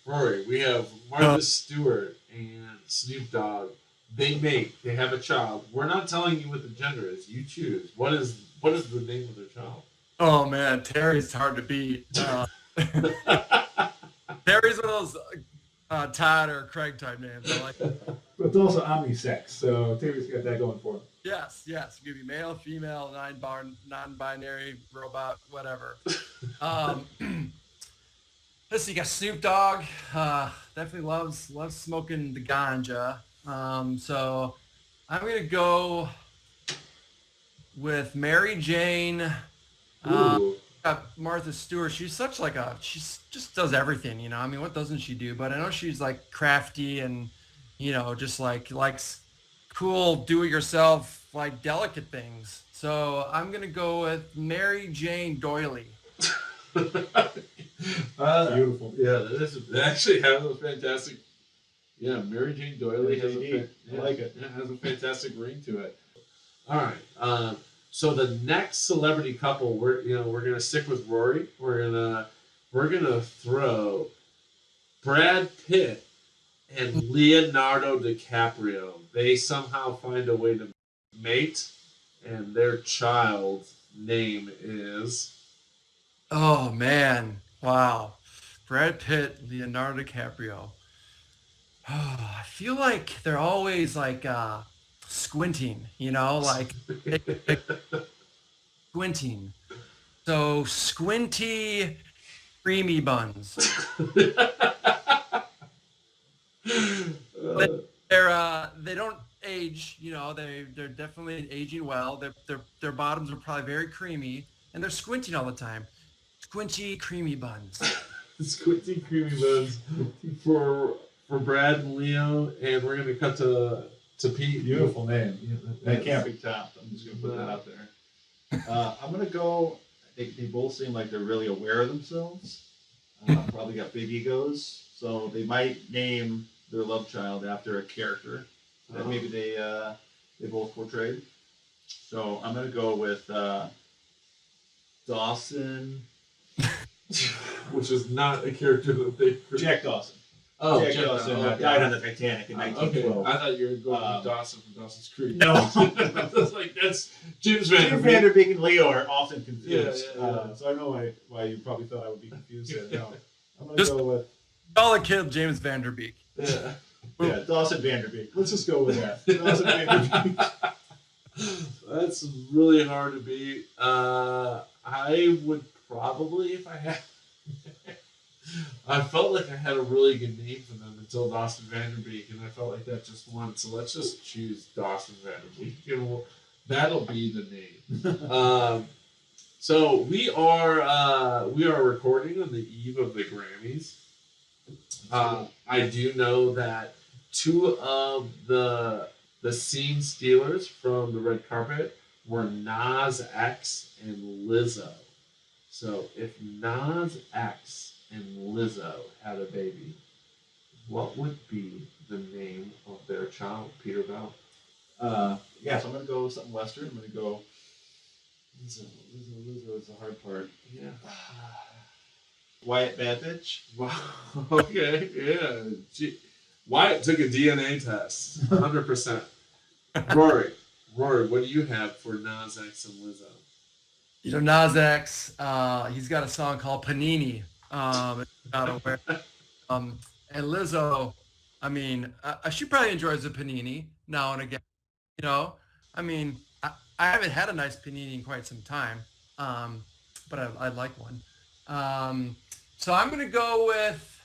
[SPEAKER 11] Rory, we have Martha Stewart and Snoop Dogg. They mate. They have a child. We're not telling you what the gender is. You choose. What is the name of their child?
[SPEAKER 10] Oh man, Terry's hard to beat. Terry's one of those Todd or Craig type names. I like it.
[SPEAKER 9] But it's also omnisex, so Terry's got that going for him.
[SPEAKER 10] Yes. Give you male, female, non-binary, robot, whatever. Let's see, you got Snoop Dogg. Definitely loves smoking the ganja. So I'm gonna go with Mary Jane. Martha Stewart. She's such like she just does everything, you know. I mean, what doesn't she do? But I know she's like crafty and, you know, just likes cool, do-it-yourself, like delicate things. So I'm gonna go with Mary Jane Doily.
[SPEAKER 9] Beautiful.
[SPEAKER 11] Yeah, that actually has a fantastic. Yeah, Mary Jane Doily has a
[SPEAKER 9] I like it.
[SPEAKER 11] Yeah, has a fantastic ring to it. All right, So the next celebrity couple, we're gonna stick with Rory. We're gonna throw Brad Pitt and Leonardo DiCaprio. They somehow find a way to mate, and their child's name is.
[SPEAKER 10] Oh man, wow. Brad Pitt, Leonardo DiCaprio. Oh, I feel like they're always like squinting, like squinting. So squinty creamy buns. They don't age, they're definitely aging well. Their bottoms are probably very creamy, and they're squinting all the time. Squinty creamy buns.
[SPEAKER 11] Squinty creamy buns for Brad and Leo, and we're gonna cut to Pete.
[SPEAKER 9] Beautiful name. That can't be topped. I'm just gonna put that out there. I'm gonna go. They both seem like they're really aware of themselves. Probably got big egos, so they might name their love child after a character that maybe they both portrayed. So I'm gonna go with Dawson,
[SPEAKER 11] which is not a character that they.
[SPEAKER 9] Jack Dawson.
[SPEAKER 11] Oh,
[SPEAKER 9] Jack Dawson died on the Titanic in 1912.
[SPEAKER 11] I thought you were going with Dawson from Dawson's Creek.
[SPEAKER 9] No,
[SPEAKER 11] that's James Van Der Beek.
[SPEAKER 9] James Van Der Beek and Leo are often confused.
[SPEAKER 11] Yeah.
[SPEAKER 9] So I know why you probably thought I would be confused there. No, I'm gonna go with.
[SPEAKER 10] Call the kid James Van Der Beek.
[SPEAKER 9] Yeah, Dawson Van Der Beek. Let's just go with that. Dawson Van Der Beek.
[SPEAKER 11] That's really hard to beat. I would probably, if I had. I felt like I had a really good name for them until Dawson Van Der Beek, and I felt like that just won. So let's just choose Dawson Van Der Beek, and that'll be the name. So we are recording on the eve of the Grammys. I do know that two of the scene stealers from the red carpet were Nas X and Lizzo. So if Nas X and Lizzo had a baby, what would be the name of their child, Peter Bell?
[SPEAKER 9] So I'm gonna go with something Western. I'm gonna go. Lizzo is the hard part.
[SPEAKER 11] Yeah.
[SPEAKER 9] Wyatt Bad Bitch.
[SPEAKER 11] Wow. Okay. Yeah. Wyatt took a DNA test. 100%. Rory, what do you have for Nas X and Lizzo?
[SPEAKER 10] Nas X, he's got a song called Panini. Not aware. And Lizzo, she probably enjoys a panini now and again. I haven't had a nice panini in quite some time, but I'd like one. So I'm gonna go with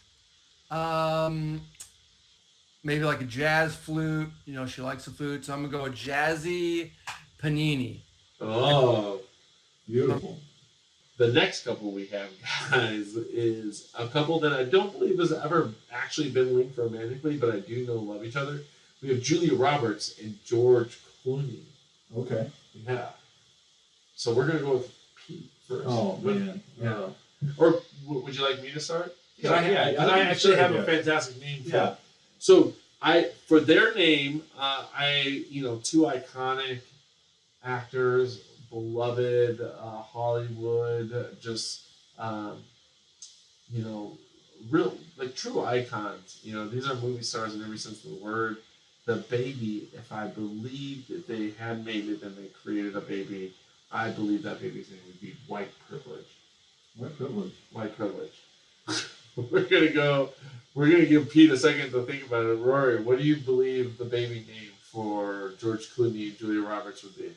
[SPEAKER 10] maybe like a jazz flute. She likes a flute, so I'm gonna go with Jazzy Panini.
[SPEAKER 11] Oh, beautiful. The next couple we have, guys, is a couple that I don't believe has ever actually been linked romantically, but I do know love each other. We have Julia Roberts and George Clooney.
[SPEAKER 9] Okay.
[SPEAKER 11] Yeah. So we're going to go with Pete first.
[SPEAKER 9] Oh, man.
[SPEAKER 11] Yeah. Or would you like me to start?
[SPEAKER 9] Yeah,
[SPEAKER 11] I actually have a fantastic name for it. So for their name, two iconic actors, beloved Hollywood, just real true icons. These are movie stars in every sense of the word. The baby, if I believe that they had made it and they created a baby, I believe that baby's name would be White Privilege.
[SPEAKER 9] White Privilege.
[SPEAKER 11] White Privilege. We're gonna give Pete a second to think about it. Rory, what do you believe the baby name for George Clooney and Julia Roberts would be?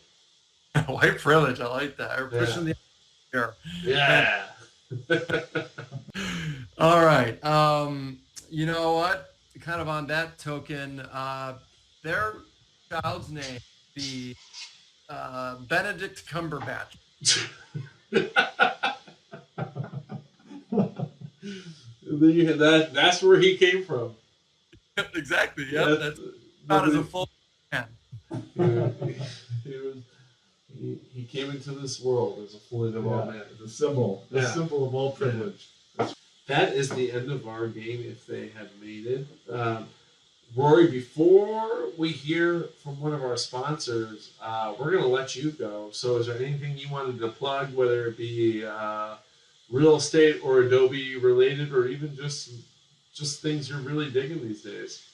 [SPEAKER 10] White Privilege, I like that. We're pushing the here.
[SPEAKER 11] Yeah.
[SPEAKER 10] All right. You know what? Kind of on that token, their child's name be Benedict Cumberbatch.
[SPEAKER 11] That's where he came from.
[SPEAKER 10] Exactly. Yeah. That's not as a full man.
[SPEAKER 11] He came into this world as a fully developed man.
[SPEAKER 9] The symbol of all privilege.
[SPEAKER 11] That is the end of our game if they had made it. Rory, before we hear from one of our sponsors, we're going to let you go. So is there anything you wanted to plug, whether it be real estate or Adobe related, or even just things you're really digging these days?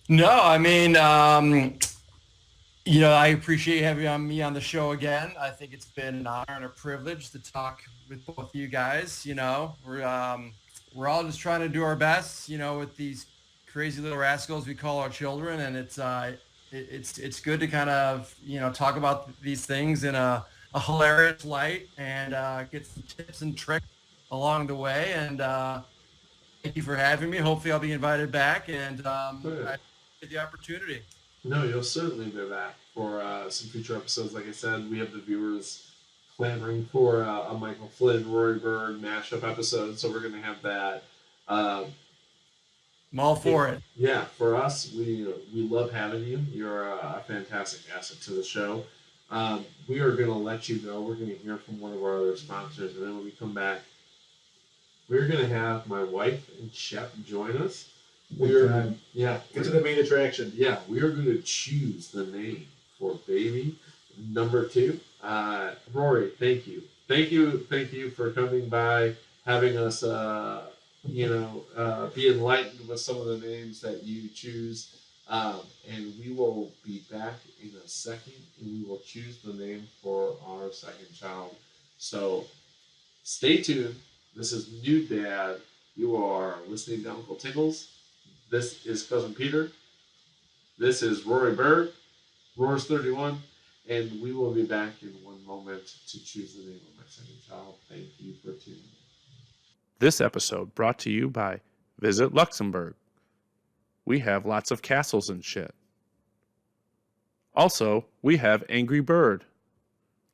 [SPEAKER 10] No, I mean, I appreciate having me on the show again. I think it's been an honor and a privilege to talk with both of you guys. We're all just trying to do our best, with these crazy little rascals we call our children, and it's good to kind of talk about these things in a hilarious light and get some tips and tricks along the way. And thank you for having me. Hopefully, I'll be invited back, and I appreciate the opportunity.
[SPEAKER 11] No, you'll certainly be back for some future episodes. Like I said, we have the viewers clamoring for a Michael Flynn, Rory Bird mashup episode, so we're going to have that.
[SPEAKER 10] I'm all for it.
[SPEAKER 11] Yeah, for us, we love having you. You're a fantastic asset to the show. We are going to let you go. We're going to hear from one of our other sponsors, and then when we come back, we're going to have my wife and Shep join us. Get to the main attraction. Yeah, we are going to choose the name for baby number 2. Rory, thank you for coming by, having us, be enlightened with some of the names that you choose. And we will be back in a second, and we will choose the name for our second child. So stay tuned. This is New Dad. You are listening to Uncle Tickles. This is Cousin Peter. This is Rory Bird. Roar's 31. And we will be back in one moment to choose the name of my second child. Thank you for tuning in.
[SPEAKER 7] This episode brought to you by Visit Luxembourg. We have lots of castles and shit. Also, we have Angry Bird.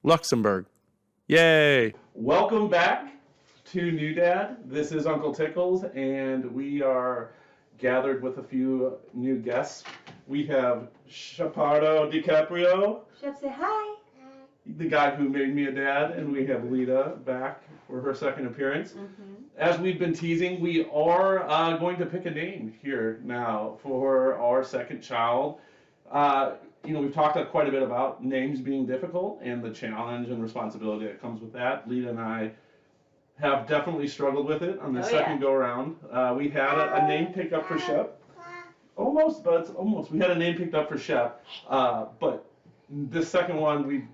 [SPEAKER 7] Luxembourg. Yay!
[SPEAKER 12] Welcome back to New Dad. This is Uncle Tickles, and we are gathered with a few new guests. We have Chaparro DiCaprio.
[SPEAKER 13] Shep, say hi.
[SPEAKER 12] The guy who made me a dad, and we have Lita back for her second appearance. Mm-hmm. As we've been teasing, we are going to pick a name here now for our second child. We've talked quite a bit about names being difficult and the challenge and responsibility that comes with that. Lita and I have definitely struggled with it on the second go-around. We had a name picked up for Shep. Almost, but it's almost. We had a name picked up for Shep, but this second one, we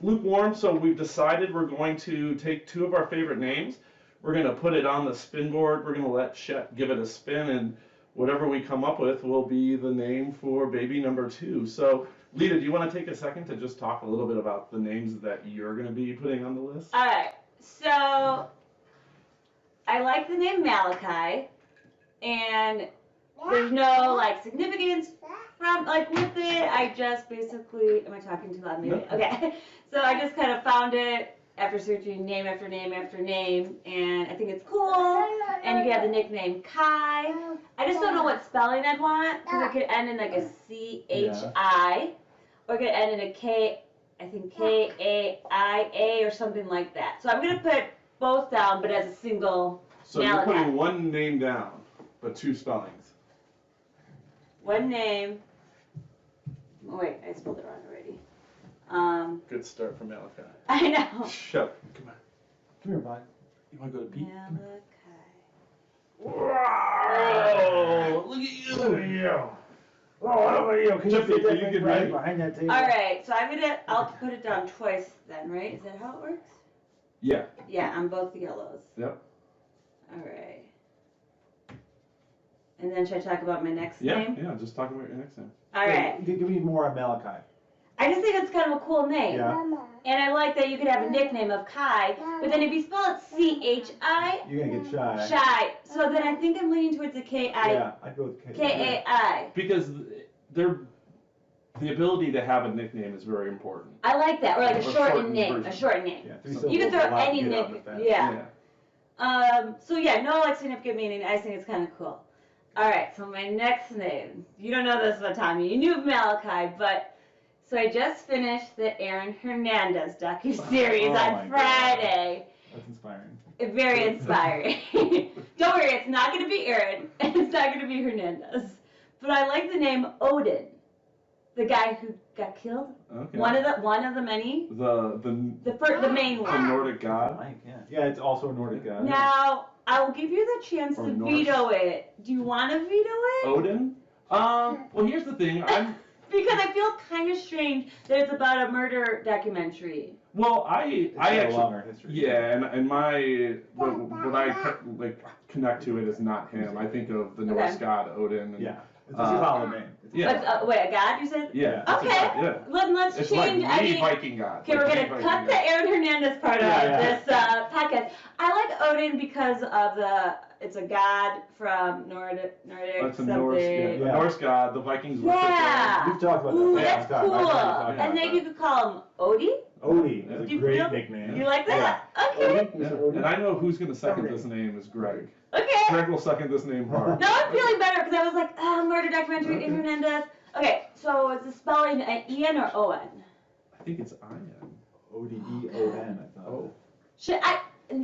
[SPEAKER 12] lukewarm, so we've decided we're going to take 2 of our favorite names. We're going to put it on the spin board. We're going to let Shep give it a spin, and whatever we come up with will be the name for baby number 2. So, Lita, do you want to take a second to just talk a little bit about the names that you're going to be putting on the list?
[SPEAKER 13] All right. So, I like the name Malachi, and there's no significance from with it. I just basically, am I talking too loud? Maybe. No. Okay. So I just kind of found it after searching name after name after name, and I think it's cool. And you can have the nickname Kai. I just don't know what spelling I'd want, because it could end in a C-H-I, or it could end in a K, I think K-A-I-A or something like that. So I'm gonna put both down, but as a single.
[SPEAKER 12] So Malachi. You're putting one name down, but 2 spellings.
[SPEAKER 13] One name. Oh wait, I spelled it wrong already.
[SPEAKER 12] Good start for Malachi.
[SPEAKER 13] I know.
[SPEAKER 12] Shut. Come on. Come here, bud. You want to go to Pete?
[SPEAKER 13] Malachi.
[SPEAKER 12] Whoa! Look at you! Look at you! Oh, look at you! Can you fit that thing right behind that table?
[SPEAKER 13] All right, so I'll put it down twice then, right? Is that how it works?
[SPEAKER 12] Yeah.
[SPEAKER 13] Yeah, on both the yellows.
[SPEAKER 12] Yep.
[SPEAKER 13] All right. And then should I talk about my next name?
[SPEAKER 12] Yeah, just talk about your next name.
[SPEAKER 13] All right.
[SPEAKER 14] Give me more on Malachi.
[SPEAKER 13] I just think it's kind of a cool name.
[SPEAKER 14] Yeah.
[SPEAKER 13] And I like that you could have a nickname of Kai, but then if you spell it C-H-I.
[SPEAKER 14] You're going to get shy.
[SPEAKER 13] Shy. So then I think I'm leaning towards the K-I.
[SPEAKER 14] Yeah, I'd go with
[SPEAKER 13] K-A-I.
[SPEAKER 12] Because the ability to have a nickname is very important.
[SPEAKER 13] I like that. Or a shortened name. A shortened name.
[SPEAKER 14] Yeah,
[SPEAKER 13] you can throw any nickname. Yeah. So yeah, no significant meaning. I think it's kind of cool. All right, so my next name. You don't know this about Tommy. You knew Malachi, but so I just finished the Aaron Hernandez docuseries on Friday.
[SPEAKER 14] That's inspiring.
[SPEAKER 13] Very inspiring. Don't worry, it's not going to be Aaron, and it's not going to be Hernandez. But I like the name Odin, the guy who got killed.
[SPEAKER 12] Okay.
[SPEAKER 13] One of the many.
[SPEAKER 12] The
[SPEAKER 13] main
[SPEAKER 12] the
[SPEAKER 13] one.
[SPEAKER 12] Nordic god.
[SPEAKER 14] Yeah, it's also a Nordic god.
[SPEAKER 13] Now I will give you the chance
[SPEAKER 12] Or
[SPEAKER 13] to
[SPEAKER 12] Norse.
[SPEAKER 13] veto it. Do you want to veto it?
[SPEAKER 12] Odin. Well, here's the thing.
[SPEAKER 13] Because I feel kind of strange that it's about a murder documentary.
[SPEAKER 12] Well, I
[SPEAKER 14] got a
[SPEAKER 12] actually,
[SPEAKER 14] longer history.
[SPEAKER 12] yeah, and my what I like connect to it is not him. I think of the Norse god Odin. And,
[SPEAKER 14] Yeah, it's a solid name.
[SPEAKER 12] Yeah.
[SPEAKER 13] Wait, a god you said?
[SPEAKER 12] Yeah.
[SPEAKER 13] Okay.
[SPEAKER 12] Yeah.
[SPEAKER 13] Let's
[SPEAKER 12] It's
[SPEAKER 13] change.
[SPEAKER 12] like the
[SPEAKER 13] I mean,
[SPEAKER 12] Viking god.
[SPEAKER 13] okay, we're gonna cut the Aaron Hernandez part out of this podcast. I like Odin because of it's a god from Nordic
[SPEAKER 12] That's a
[SPEAKER 13] something.
[SPEAKER 12] Norse, a Norse god. The Vikings worship
[SPEAKER 13] Yeah.
[SPEAKER 14] We've talked about that.
[SPEAKER 13] Ooh,
[SPEAKER 14] Yeah,
[SPEAKER 13] that's
[SPEAKER 14] we've talked
[SPEAKER 13] cool.
[SPEAKER 14] about that.
[SPEAKER 13] And then you could call him Odie.
[SPEAKER 14] Odie is
[SPEAKER 13] Do
[SPEAKER 14] a
[SPEAKER 13] you
[SPEAKER 14] great
[SPEAKER 13] feel-
[SPEAKER 14] nickname.
[SPEAKER 13] You like that? Okay.
[SPEAKER 12] And I know who's gonna second this name is Greg.
[SPEAKER 13] Okay.
[SPEAKER 12] Greg will second this name hard.
[SPEAKER 13] Now I'm feeling better because I was like, murder documentary,
[SPEAKER 12] Okay.
[SPEAKER 13] Aaron Hernandez. Okay, so is the spelling E-N or O-N?
[SPEAKER 12] I think it's I-N.
[SPEAKER 14] O-D-E-O-N, I thought.
[SPEAKER 13] Oh.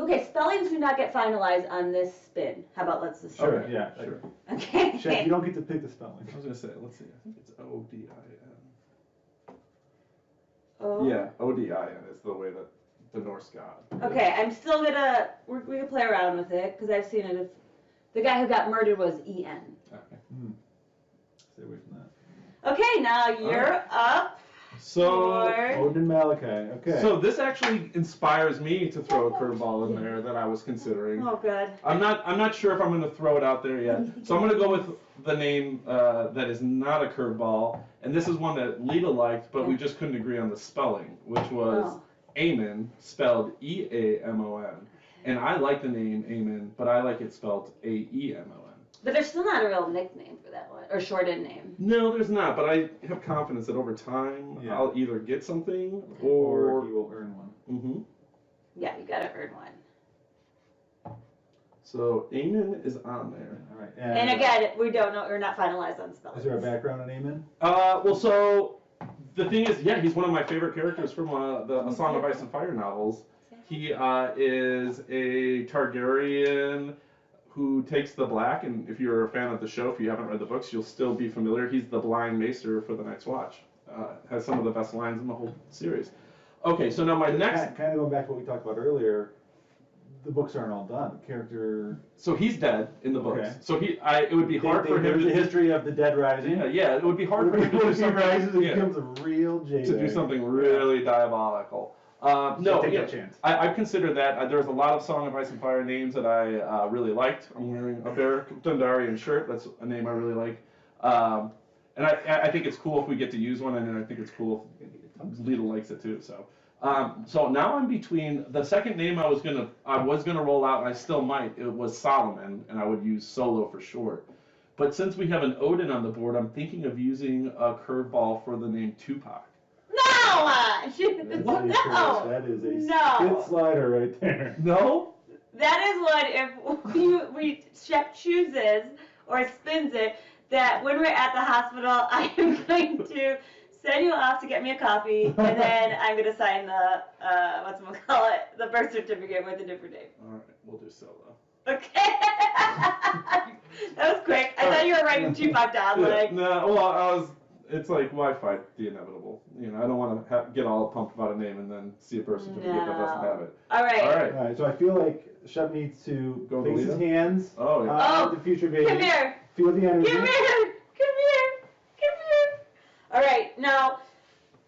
[SPEAKER 13] Okay, spellings do not get finalized on this spin. How about let's just
[SPEAKER 14] Sure, yeah.
[SPEAKER 12] Sure.
[SPEAKER 13] Okay.
[SPEAKER 14] Chef, you don't get to pick the spelling.
[SPEAKER 12] I was gonna say, let's see. I think it's O-D-I-N.
[SPEAKER 13] O.
[SPEAKER 12] Yeah, O-D-I-N is the way that the Norse god.
[SPEAKER 13] Okay, I'm still gonna we can play around with it because I've seen it. If the guy who got murdered was E-N.
[SPEAKER 12] Okay.
[SPEAKER 14] Stay away from that.
[SPEAKER 13] Okay, now you're up.
[SPEAKER 12] So
[SPEAKER 14] Odin Malachi. Okay.
[SPEAKER 12] So this actually inspires me to throw a curveball in there that I was considering.
[SPEAKER 13] Oh, good.
[SPEAKER 12] I'm not sure if I'm going to throw it out there yet. So I'm going to go with the name that is not a curveball, and this is one that Lita liked, but we just couldn't agree on the spelling, which was Aemon, spelled E-A-M-O-N. And I like the name Aemon, but I like it spelled A-E-M-O-N.
[SPEAKER 13] But there's still not a real nickname for that one, or shortened name.
[SPEAKER 12] No, there's not, but I have confidence that over time I'll either get something or
[SPEAKER 14] he will earn one.
[SPEAKER 12] Mm-hmm.
[SPEAKER 13] Yeah, you gotta earn one.
[SPEAKER 12] So Aemon is on there.
[SPEAKER 14] All right.
[SPEAKER 13] And again, we don't know, we're not finalized on spelling.
[SPEAKER 14] Is there a background on Aemon?
[SPEAKER 12] Well, so the thing is, yeah, he's one of my favorite characters from the A Song of Ice and Fire novels. He is a Targaryen who takes the black, and if you're a fan of the show, if you haven't read the books, you'll still be familiar. He's the blind maester for the Night's Watch. Has some of the best lines in the whole series. Okay, so now my next...
[SPEAKER 14] Kind of going back to what we talked about earlier, the books aren't all done. Character...
[SPEAKER 12] So he's dead in the books.
[SPEAKER 14] Okay.
[SPEAKER 12] So it would be hard for him
[SPEAKER 14] There's
[SPEAKER 12] to...
[SPEAKER 14] a history of the dead rising.
[SPEAKER 12] Yeah, it would be hard for him to do
[SPEAKER 14] When he
[SPEAKER 12] something...
[SPEAKER 14] rises and
[SPEAKER 12] yeah,
[SPEAKER 14] becomes a real Jedi.
[SPEAKER 12] to do something really diabolical. No,
[SPEAKER 14] take
[SPEAKER 12] yeah,
[SPEAKER 14] that chance.
[SPEAKER 12] I've considered that. There's a lot of Song of Ice and Fire names that I really liked. I'm wearing a Beric Dondarrion shirt. That's a name I really like. And I think it's cool if we get to use one, and I think it's cool if Lita likes it too. So now I'm between the second name I was gonna roll out, and I still might. It was Solomon, and I would use Solo for short. But since we have an Odin on the board, I'm thinking of using a curveball for the name Tupac.
[SPEAKER 13] No!
[SPEAKER 14] That is a spit slider right there.
[SPEAKER 12] No?
[SPEAKER 13] That is what if Chef chooses or spins it, that when we're at the hospital, I am going to send you off to get me a coffee, and then I'm going to sign the, the birth certificate with a different name.
[SPEAKER 12] All right, we'll do Solo.
[SPEAKER 13] Okay. That was quick. I thought you were writing Tupac down. Like,
[SPEAKER 12] No, well, it's like Wi-Fi, the inevitable. You know, I don't want to get all pumped about a name and then see a birth certificate that doesn't have it.
[SPEAKER 13] All right.
[SPEAKER 14] All right, so I feel like Shep needs to
[SPEAKER 12] Go
[SPEAKER 14] place his
[SPEAKER 12] Lita?
[SPEAKER 14] hands
[SPEAKER 12] Oh, yeah.
[SPEAKER 14] on the future baby.
[SPEAKER 13] Come here.
[SPEAKER 14] Feel the energy.
[SPEAKER 13] Come here. Come here. Come here. All right. Now,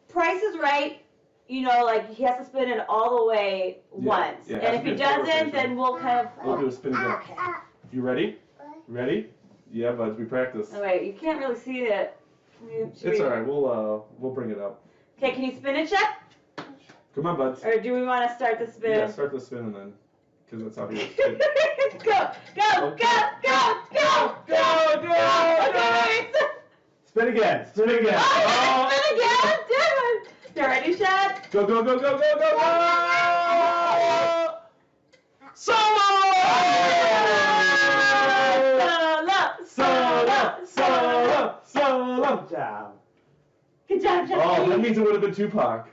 [SPEAKER 13] Price is Right. You know, like he has to spin it all the way once.
[SPEAKER 12] yeah, it
[SPEAKER 13] And
[SPEAKER 12] has
[SPEAKER 13] if
[SPEAKER 12] to
[SPEAKER 13] he
[SPEAKER 12] be a conversation.
[SPEAKER 13] doesn't, then we'll kind of...
[SPEAKER 12] We'll do a spin again.
[SPEAKER 13] Okay.
[SPEAKER 12] You ready? Ready? Yeah, buds, we practice.
[SPEAKER 13] Oh, wait. You can't really see it.
[SPEAKER 12] It's all right. We'll bring it up.
[SPEAKER 13] Okay, can you spin it, Chef?
[SPEAKER 12] Come on, buds.
[SPEAKER 13] Or do we want to start the spin?
[SPEAKER 12] Yeah, start the spin and then, because that's how you spin.
[SPEAKER 13] Go, go, go, go, go, go, go. Okay.
[SPEAKER 14] Spin again. Spin again.
[SPEAKER 13] Oh, spin again. Damn it. You ready, Chef?
[SPEAKER 12] Go, go, go, go, go, go, go! Solo! Solo!
[SPEAKER 14] Good job.
[SPEAKER 13] Good job, Chef.
[SPEAKER 12] Oh, that means it would have been Tupac.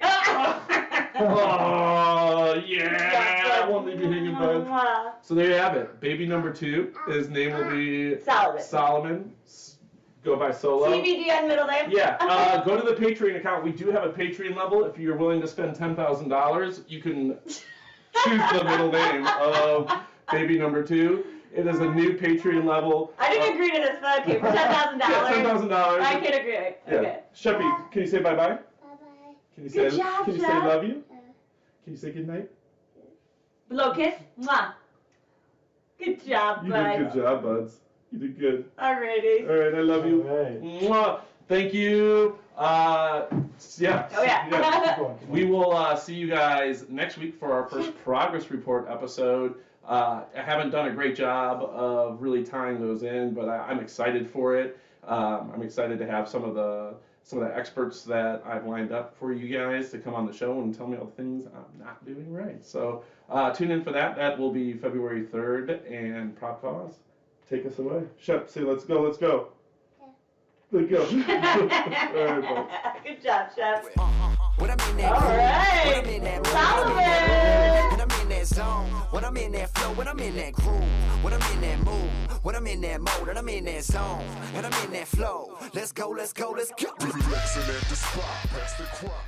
[SPEAKER 12] Oh, yeah! Won't leave you bud.
[SPEAKER 13] Mwah.
[SPEAKER 12] So there you have it. Baby number 2. His name will be Solomon. Go by Solo.
[SPEAKER 13] TBD on middle name.
[SPEAKER 12] Yeah. Go to the Patreon account. We do have a Patreon level. If you're willing to spend $10,000, you can choose the middle name of baby number 2. It is a new Patreon level.
[SPEAKER 13] I didn't agree to this, but okay, for $10,000.
[SPEAKER 12] $10,000.
[SPEAKER 13] I can agree. Okay.
[SPEAKER 12] Yeah. Sheppy, can you say bye-bye? Bye-bye. Can you
[SPEAKER 13] Good
[SPEAKER 12] say,
[SPEAKER 13] job,
[SPEAKER 12] can you say
[SPEAKER 13] Shep.
[SPEAKER 12] love you? Can you say good night?
[SPEAKER 13] Blow kiss. Mwah. Good job,
[SPEAKER 12] You
[SPEAKER 13] bud.
[SPEAKER 12] did good job, buds. You did good.
[SPEAKER 13] Alrighty.
[SPEAKER 12] All right, I love you. Mwah. Thank you. Yeah.
[SPEAKER 13] Oh, yeah.
[SPEAKER 12] We will see you guys next week for our first progress report episode. I haven't done a great job of really tying those in, but I'm excited for it. I'm excited to have some of the experts that I've lined up for you guys to come on the show and tell me all the things I'm not doing right. So tune in for that. That will be February 3rd, and Prop Cause, take us away. Shep, say let's go, let's go. Let's go. All right, folks.
[SPEAKER 13] Good job, Chef.
[SPEAKER 8] When I'm in that
[SPEAKER 13] All right.
[SPEAKER 8] when I'm in that
[SPEAKER 13] Solomon.
[SPEAKER 8] when I'm in that zone, when I'm in that flow, when I'm in that groove, when I'm in that mood, when I'm in that mode, and I'm in that zone, and I'm in that flow. Let's go, let's go, let's go. Flexing at the spot, past the crop.